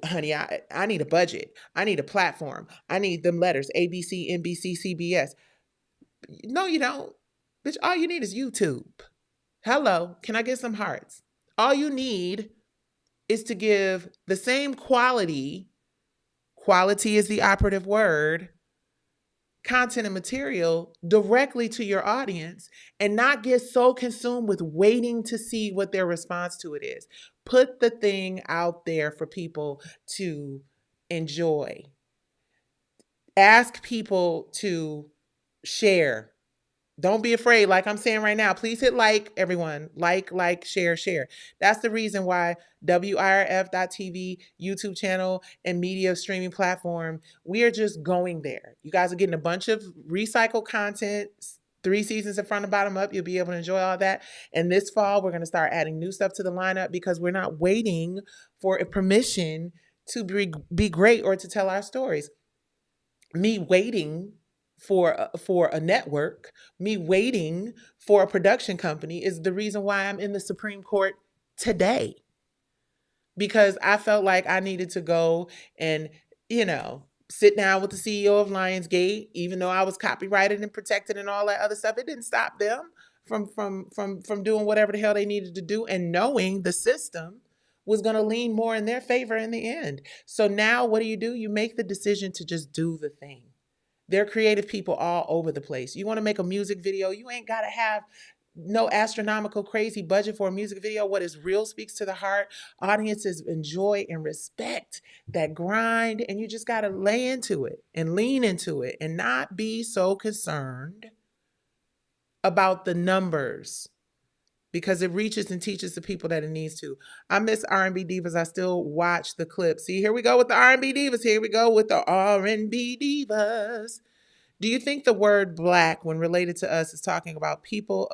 honey, I need a budget. I need a platform. I need them letters, ABC, NBC, CBS. No, you don't. Bitch, all you need is YouTube. Hello, can I get some hearts? All you need is to give the same quality is the operative word, content and material directly to your audience and not get so consumed with waiting to see what their response to it is. Put the thing out there for people to enjoy. Ask people to share. Don't be afraid. Like I'm saying right now, please hit like, everyone. Like, share, share. That's the reason why WIRF.TV, YouTube channel, and media streaming platform, we are just going there. You guys are getting a bunch of recycled content, 3 seasons in front and bottom up. You'll be able to enjoy all that. And this fall, we're going to start adding new stuff to the lineup because we're not waiting for a permission to be great or to tell our stories. Me waiting for a network, me waiting for a production company is the reason why I'm in the Supreme Court today. Because I felt like I needed to go and, sit down with the CEO of Lionsgate, even though I was copyrighted and protected and all that other stuff. It didn't stop them from doing whatever the hell they needed to do and knowing the system was going to lean more in their favor in the end. So now what do? You make the decision to just do the thing. There are creative people all over the place. You want to make a music video, you ain't got to have no astronomical crazy budget for a music video. What is real speaks to the heart. Audiences enjoy and respect that grind, and you just got to lay into it and lean into it and not be so concerned about the numbers because it reaches and teaches the people that it needs to. I miss R&B Divas. I still watch the clips. See, here we go with the R&B Divas. Here we go with the R&B Divas. Do you think the word Black, when related to us, is talking about people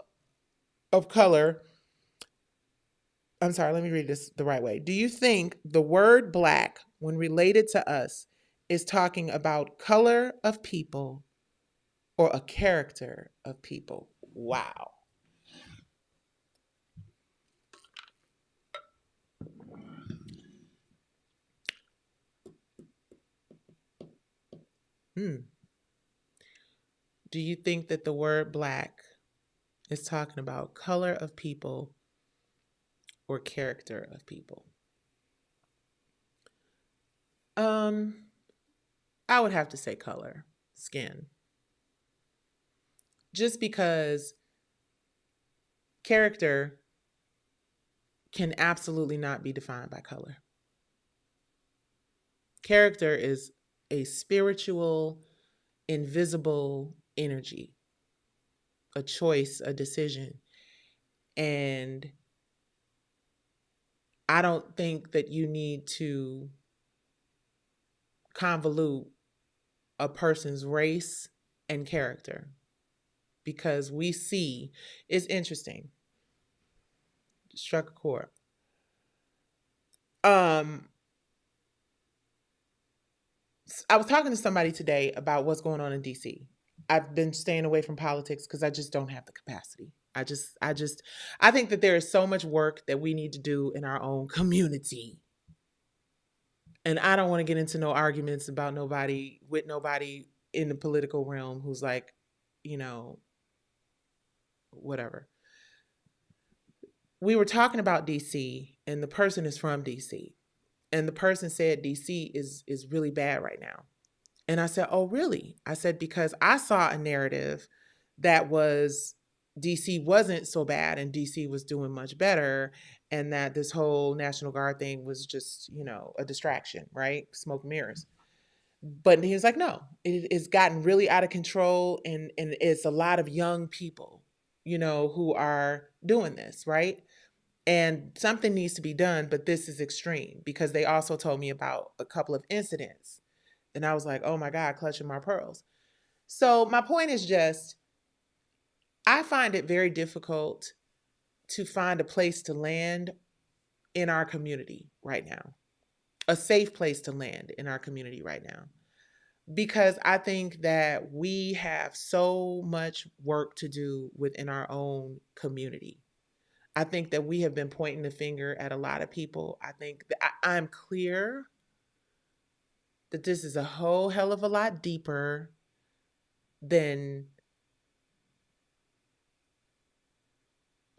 of color? I'm sorry, let me read this the right way. Do you think the word Black, when related to us, is talking about color of people or a character of people? Wow. Do you think that the word Black is talking about color of people or character of people? I would have to say color, skin. Just because character can absolutely not be defined by color. Character is a spiritual, invisible energy, a choice, a decision. And I don't think that you need to convolute a person's race and character because we see, it's interesting. Struck a chord. I was talking to somebody today about what's going on in DC. I've been staying away from politics because I just don't have the capacity. I think that there is so much work that we need to do in our own community. And I don't want to get into no arguments about nobody in the political realm who's like, whatever. We were talking about DC and the person is from DC. And the person said DC is really bad right now. And I said, oh, really? I said, because I saw a narrative that was DC wasn't so bad and DC was doing much better. And that this whole National Guard thing was just, a distraction, right? Smoke and mirrors. But he was like, no, it's gotten really out of control. And it's a lot of young people, who are doing this, right? And something needs to be done, but this is extreme because they also told me about a couple of incidents. And I was like, oh my God, clutching my pearls. So my point is just, I find it very difficult to find a place to land in our community right now, a safe place to land in our community right now, because I think that we have so much work to do within our own community. I think that we have been pointing the finger at a lot of people. I think that I'm clear that this is a whole hell of a lot deeper than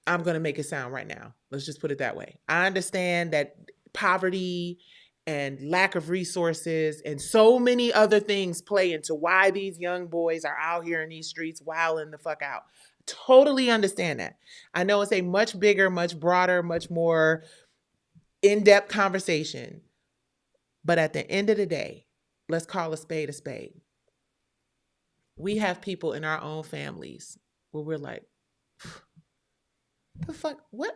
I'm going to make it sound right now. Let's just put it that way. I understand that poverty and lack of resources and so many other things play into why these young boys are out here in these streets wilding the fuck out. Totally understand that. I know it's a much bigger, much broader, much more in-depth conversation. But at the end of the day, let's call a spade a spade. We have people in our own families where we're like, the fuck, what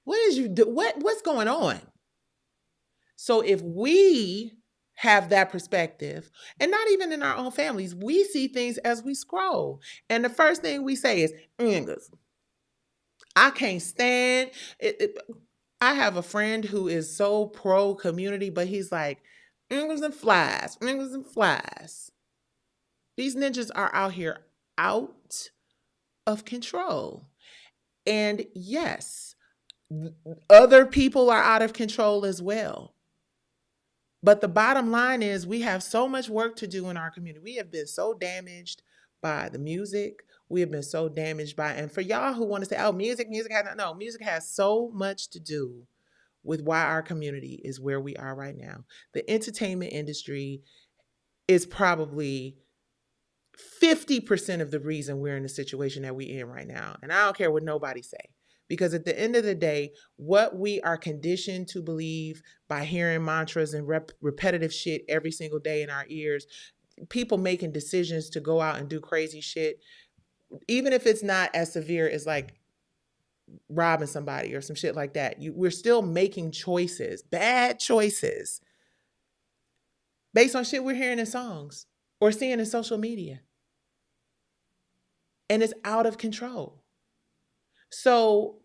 is you do? What's going on? So if we have that perspective, and not even in our own families, we see things as we scroll. And the first thing we say is, I can't stand it. I have a friend who is so pro community, but he's like, niggas and flies, niggas and flies. These ninjas are out here out of control. And yes, other people are out of control as well. But the bottom line is we have so much work to do in our community. We have been so damaged by the music. We have been so damaged by, and for y'all who want to say, oh, music has not, no, music has so much to do with why our community is where we are right now. The entertainment industry is probably 50% of the reason we're in the situation that we're in right now. And I don't care what nobody say. Because at the end of the day, what we are conditioned to believe by hearing mantras and repetitive shit every single day in our ears, people making decisions to go out and do crazy shit, even if it's not as severe as like robbing somebody or some shit like that, we're still making choices, bad choices, based on shit we're hearing in songs or seeing in social media. And it's out of control. So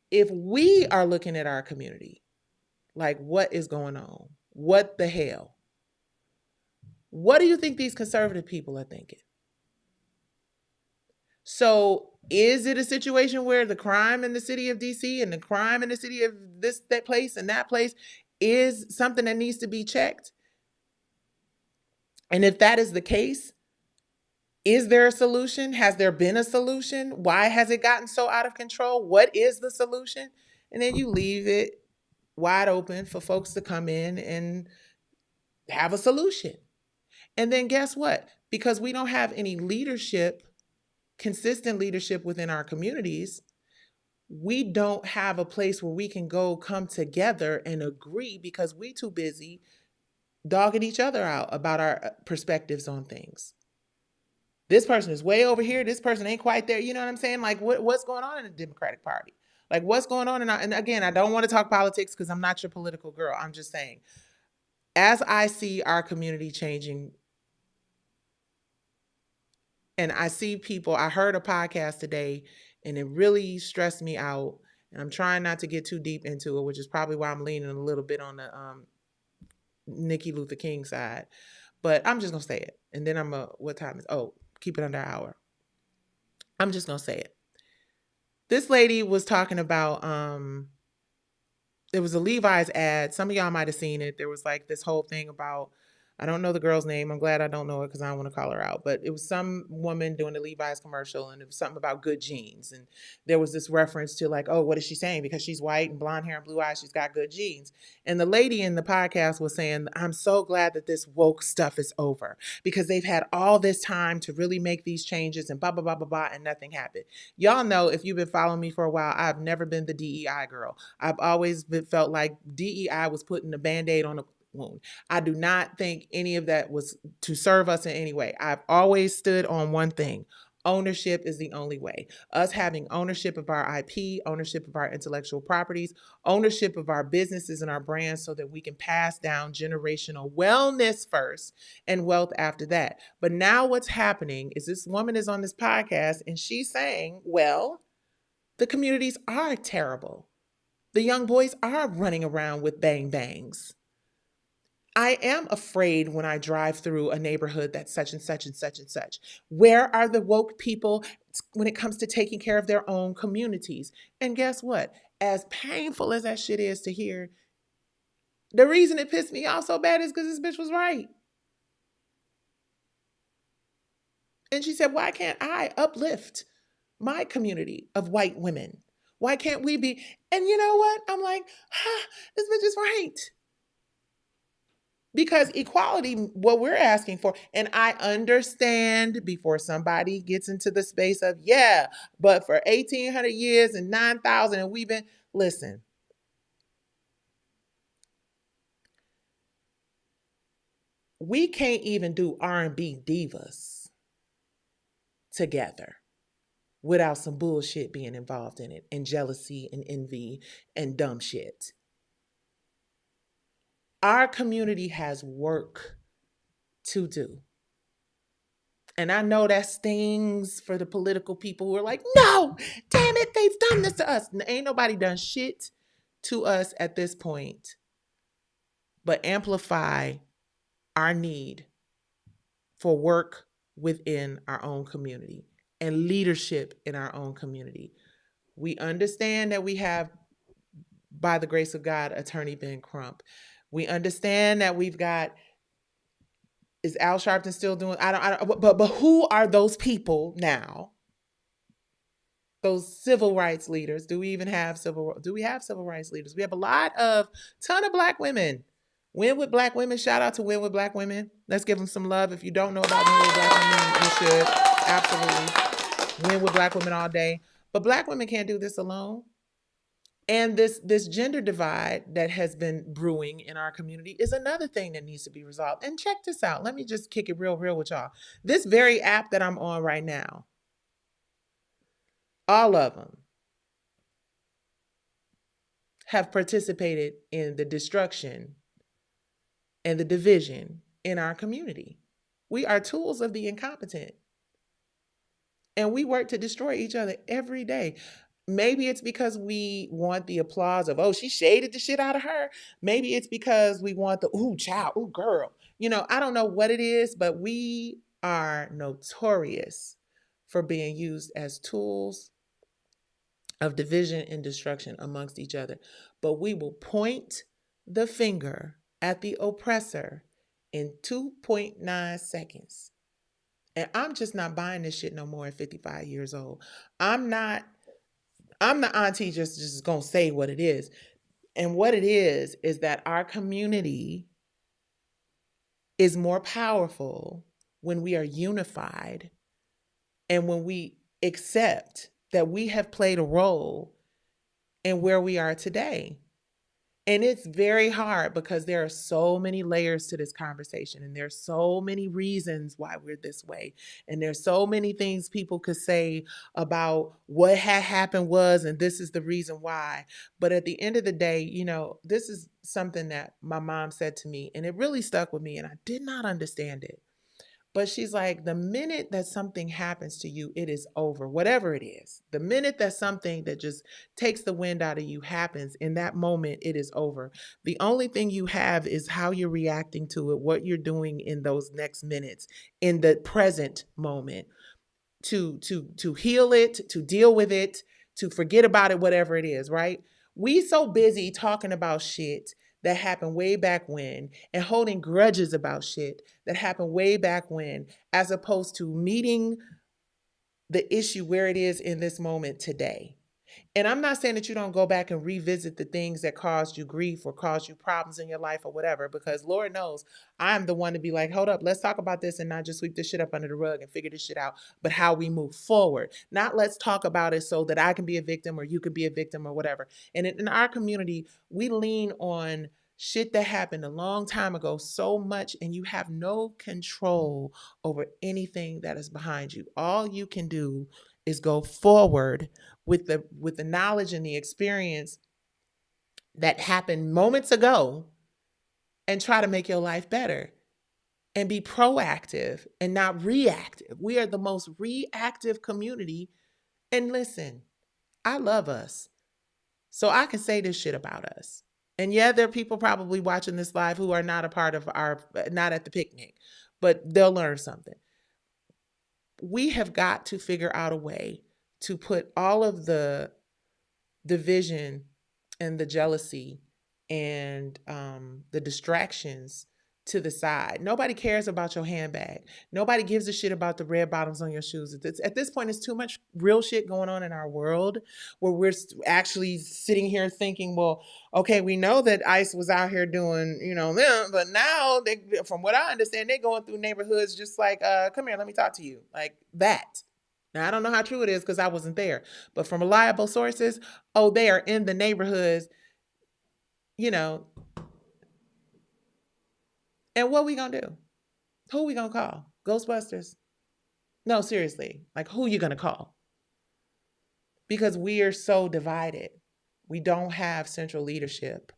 if we are looking at our community, like what is going on? What the hell? What do you think these conservative people are thinking? So is it a situation where the crime in the city of DC and the crime in the city of that place and that place is something that needs to be checked? And if that is the case, is there a solution? Has there been a solution? Why has it gotten so out of control? What is the solution? And then you leave it wide open for folks to come in and have a solution. And then guess what? Because we don't have any leadership, consistent leadership within our communities, we don't have a place where we can go come together and agree because we too busy dogging each other out about our perspectives on things. This person is way over here. This person ain't quite there. You know what I'm saying? Like what's going on in the Democratic Party? Like what's going on? And again, I don't want to talk politics because I'm not your political girl. I'm just saying, as I see our community changing, and I see people, I heard a podcast today and it really stressed me out. And I'm trying not to get too deep into it, which is probably why I'm leaning a little bit on the Nicci Luther King side. But I'm just going to say it. And then what time is, keep it under an hour. I'm just going to say it. This lady was talking about, there was a Levi's ad. Some of y'all might have seen it. There was like this whole thing about, I don't know the girl's name. I'm glad I don't know it because I don't want to call her out. But it was some woman doing the Levi's commercial and it was something about good genes. And there was this reference to like, oh, what is she saying? Because she's white and blonde hair and blue eyes, she's got good genes. And the lady in the podcast was saying, I'm so glad that this woke stuff is over because they've had all this time to really make these changes and blah, blah, blah, blah, blah, and nothing happened. Y'all know, if you've been following me for a while, I've never been the DEI girl. I've always felt like DEI was putting a Band-Aid on a wound. I do not think any of that was to serve us in any way. I've always stood on one thing. Ownership is the only way. Us having ownership of our IP, ownership of our intellectual properties, ownership of our businesses and our brands so that we can pass down generational wellness first and wealth after that. But now what's happening is this woman is on this podcast and she's saying, well, the communities are terrible. The young boys are running around with bang bangs. I am afraid when I drive through a neighborhood that's such and such and such and such. Where are the woke people when it comes to taking care of their own communities? And guess what? As painful as that shit is to hear, The reason it pissed me off so bad is because this bitch was right. And she said, why can't I uplift my community of white women? Why can't we be? And you know what? I'm like, this bitch is right. Because equality, what we're asking for, and I understand before somebody gets into the space of, yeah, but for 1,800 years and 9,000, and we've been, listen, we can't even do R&B divas together without some bullshit being involved in it, and jealousy and envy and dumb shit. Our community has work to do. And I know that stings for the political people who are like, no, damn it, they've done this to us. And ain't nobody done shit to us at this point, but amplify our need for work within our own community and leadership in our own community. We understand that we have, by the grace of God, Attorney Ben Crump. We understand that we've got, is Al Sharpton still doing? I don't. But who are those people now? Those civil rights leaders. Do we even have civil? Do we have civil rights leaders? We have a ton of Black women. Win with Black women. Shout out to Win with Black women. Let's give them some love. If you don't know about Win with Black women, you should absolutely win with Black women all day. But Black women can't do this alone. And this gender divide that has been brewing in our community is another thing that needs to be resolved. And check this out. Let me just kick it real with y'all. This very app that I'm on right now, all of them have participated in the destruction and the division in our community. We are tools of the incompetent. And we work to destroy each other every day. Maybe it's because we want the applause of, oh, she shaded the shit out of her. Maybe it's because we want the, ooh, child, ooh, girl. You know, I don't know what it is, but we are notorious for being used as tools of division and destruction amongst each other. But we will point the finger at the oppressor in 2.9 seconds. And I'm just not buying this shit no more at 55 years old. I'm the auntie just gonna say what it is. And what it is that our community is more powerful when we are unified and when we accept that we have played a role in where we are today. And it's very hard because there are so many layers to this conversation, and there's so many reasons why we're this way. And there's so many things people could say about what had happened was, and this is the reason why. But at the end of the day, you know, this is something that my mom said to me, and it really stuck with me, and I did not understand it. But she's like, the minute that something happens to you, it is over, whatever it is. The minute that something that just takes the wind out of you happens, in that moment, it is over. The only thing you have is how you're reacting to it, what you're doing in those next minutes, in the present moment, to heal it, to deal with it, to forget about it, whatever it is, right? We so busy talking about shit that happened way back when and holding grudges about shit that happened way back when, as opposed to meeting the issue where it is in this moment today. And I'm not saying that you don't go back and revisit the things that caused you grief or caused you problems in your life or whatever, because Lord knows I'm the one to be like, hold up, let's talk about this and not just sweep this shit up under the rug and figure this shit out, but how we move forward. Not let's talk about it so that I can be a victim or you can be a victim or whatever. And in our community, we lean on shit that happened a long time ago so much, and you have no control over anything that is behind you. All you can do is go forward with the knowledge and the experience that happened moments ago and try to make your life better and be proactive and not reactive. We are the most reactive community. And listen, I love us, so I can say this shit about us. And yeah, there are people probably watching this live who are not a part of not at the picnic, but they'll learn something. We have got to figure out a way to put all of the division and the jealousy and the distractions to the side. Nobody cares about your handbag. Nobody gives a shit about the red bottoms on your shoes. At this point, it's too much real shit going on in our world where we're actually sitting here thinking, well, okay, we know that ICE was out here doing, them, but now they, from what I understand, they're going through neighborhoods just like, come here, let me talk to you, like that. Now I don't know how true it is because I wasn't there, but from reliable sources, oh, they are in the neighborhoods, you know, and what we gonna do? Who we gonna call? Ghostbusters? No, seriously. Like, who you gonna call? Because we are so divided. We don't have central leadership.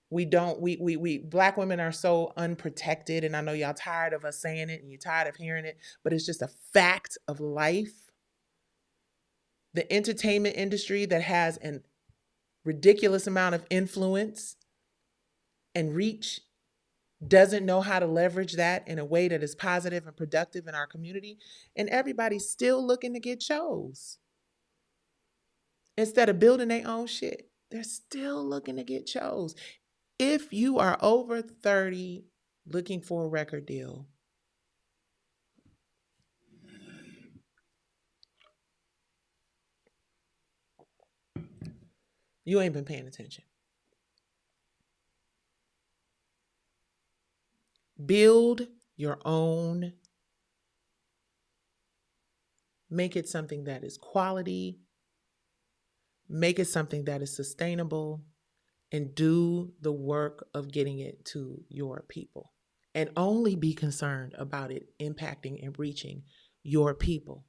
We don't, we Black women are so unprotected. And I know y'all tired of us saying it and you're tired of hearing it, but it's just a fact of life. The entertainment industry that has an ridiculous amount of influence and reach doesn't know how to leverage that in a way that is positive and productive in our community. And everybody's still looking to get chose. Instead of building their own shit, they're still looking to get chose. If you are over 30 looking for a record deal, you ain't been paying attention. Build your own. Make it something that is quality. Make it something that is sustainable. And do the work of getting it to your people. And only be concerned about it impacting and reaching your people.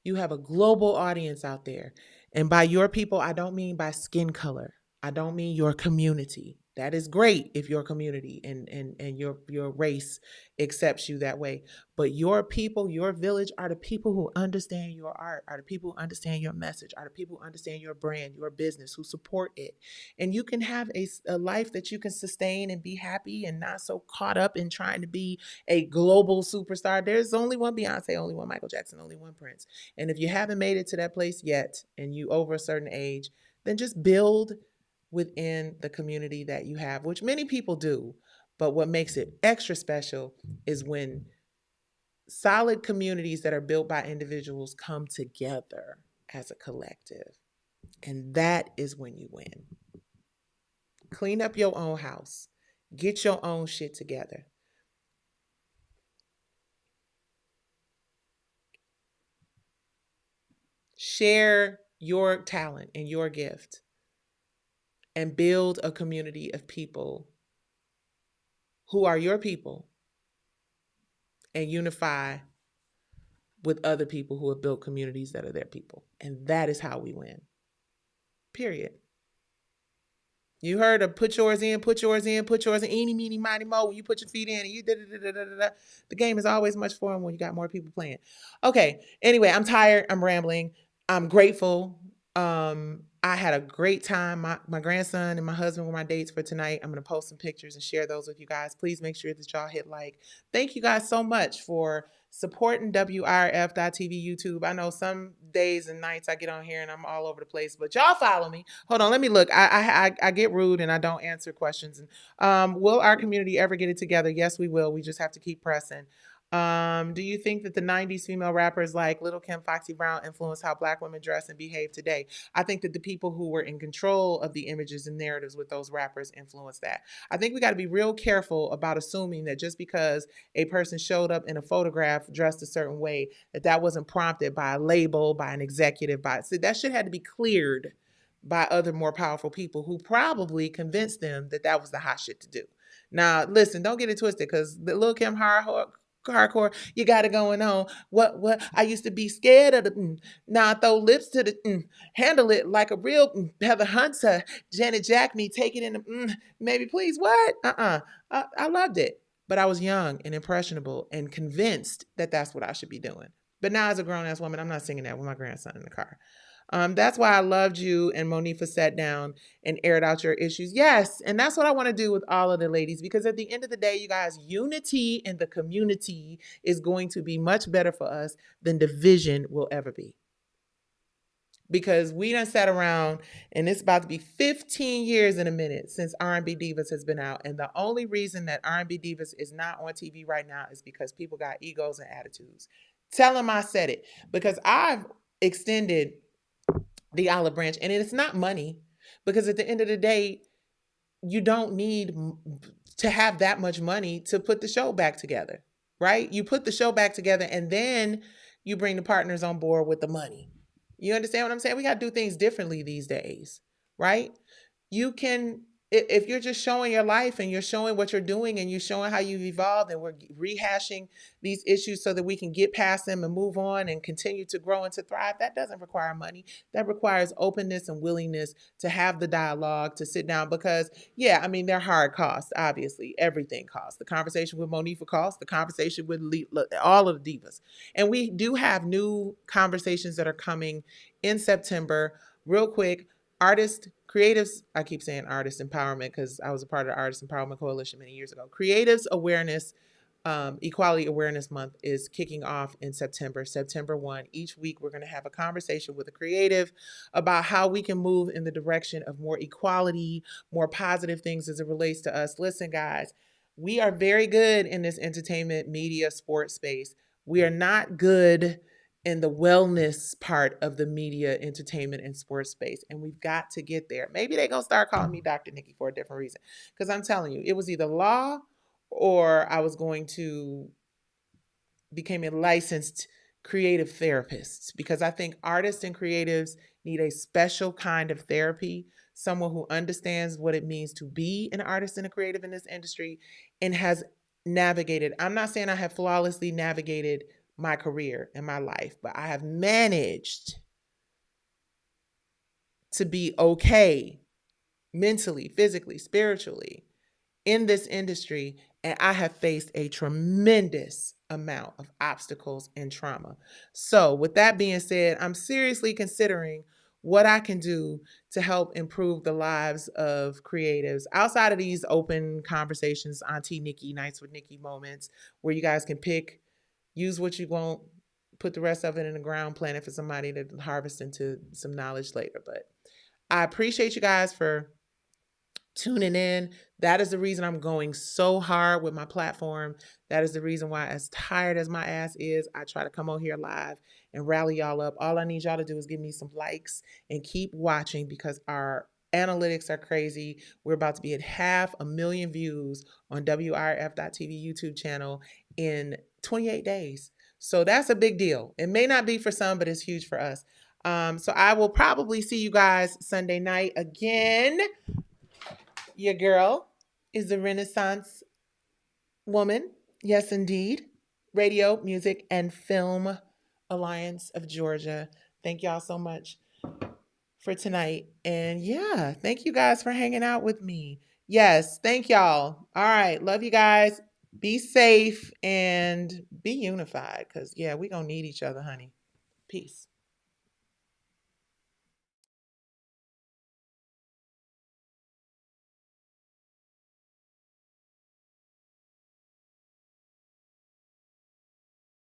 You have a global audience out there. And by your people, I don't mean by skin color. I don't mean your community. That is great if your community and your race accepts you that way. But your people, your village are the people who understand your art, are the people who understand your message, are the people who understand your brand, your business, who support it. And you can have a life that you can sustain and be happy and not so caught up in trying to be a global superstar. There's only one Beyonce, only one Michael Jackson, only one Prince. And if you haven't made it to that place yet and you over a certain age, then just build within the community that you have, which many people do. But what makes it extra special is when solid communities that are built by individuals come together as a collective. And that is when you win. Clean up your own house. Get your own shit together. Share your talent and your gift and build a community of people who are your people and unify with other people who have built communities that are their people. And that is how we win. Period. You heard of put yours in, put yours in, put yours in, eeny, meeny, miny, mo. When you put your feet in and you da. The game is always much fun when you got more people playing. Okay. Anyway, I'm tired. I'm rambling. I'm grateful. I had a great time. My grandson and my husband were my dates for tonight. I'm going to post some pictures and share those with you guys. Please make sure that y'all hit like. Thank you guys so much for supporting WIRF.TV YouTube. I know some days and nights I get on here and I'm all over the place, but y'all follow me. Hold on, let me look. I get rude and I don't answer questions. And will our community ever get it together? Yes, we will. We just have to keep pressing. Do you think that the 90s female rappers like Little Kim, Foxy Brown influenced how Black women dress and behave today? I think that the people who were in control of the images and narratives with those rappers influenced that. I think we got to be real careful about assuming that just because a person showed up in a photograph dressed a certain way, that wasn't prompted by a label, by an executive, so that shit had to be cleared by other more powerful people who probably convinced them that was the hot shit to do. Now, listen, don't get it twisted, because the Lil Kim hardcore, you got it going on. What? I used to be scared of the now I throw lips to the handle it like a real Heather Hunter, Janet Jack me, take it in the maybe please what? I loved it, but I was young and impressionable and convinced that that's what I should be doing. But now as a grown ass woman, I'm not singing that with my grandson in the car. That's why I loved you and Monifa sat down and aired out your issues. Yes, and that's what I want to do with all of the ladies, because at the end of the day, you guys, unity in the community is going to be much better for us than division will ever be. because we done sat around and it's about to be 15 years in a minute since R&B Divas has been out. And the only reason that R&B Divas is not on TV right now is because people got egos and attitudes. Tell them I said it, because I've extended the olive branch, and it's not money, because at the end of the day, you don't need to have that much money to put the show back together, right? You put the show back together and then you bring the partners on board with the money. You understand what I'm saying? We got to do things differently these days, right? You can, if you're just showing your life and you're showing what you're doing and you're showing how you've evolved, and we're rehashing these issues so that we can get past them and move on and continue to grow and to thrive, that doesn't require money. That requires openness and willingness to have the dialogue, to sit down, because yeah, I mean, they're hard costs. Obviously, everything costs. The conversation with Monifa costs. The conversation with all of the divas, and we do have new conversations that are coming in September. Real quick, artists, creatives, I keep saying artist empowerment because I was a part of the Artist Empowerment Coalition many years ago. Creatives Awareness, Equality Awareness Month is kicking off in September, September 1. Each week, we're going to have a conversation with a creative about how we can move in the direction of more equality, more positive things as it relates to us. Listen, guys, we are very good in this entertainment, media, sports space. We are not good in the wellness part of the media, entertainment, and sports space. And we've got to get there. Maybe they're going to start calling me Dr. Nicci for a different reason. Because I'm telling you, it was either law or I was going to become a licensed creative therapist, because I think artists and creatives need a special kind of therapy, someone who understands what it means to be an artist and a creative in this industry and has navigated. I'm not saying I have flawlessly navigated my career and my life, but I have managed to be okay mentally, physically, spiritually in this industry, and I have faced a tremendous amount of obstacles and trauma. So, with that being said, I'm seriously considering what I can do to help improve the lives of creatives outside of these open conversations, Auntie Nicci, Nights with Nicci moments, where you guys can pick, use what you want, put the rest of it in the ground, plant it for somebody to harvest into some knowledge later. But I appreciate you guys for tuning in. That is the reason I'm going so hard with my platform. That is the reason why, as tired as my ass is, I try to come on here live and rally y'all up. All I need y'all to do is give me some likes and keep watching, because our analytics are crazy. We're about to be at 500,000 views on WRF.TV YouTube channel in 28 days. So that's a big deal. It may not be for some, but it's huge for us. So I will probably see you guys Sunday night again. Your girl is the Renaissance woman. Yes, indeed. Radio, Music, and Film Alliance of Georgia. Thank y'all so much for tonight. And yeah, thank you guys for hanging out with me. Yes, thank y'all. All right. Love you guys. Be safe and be unified, because, yeah, we're going to need each other, honey. Peace.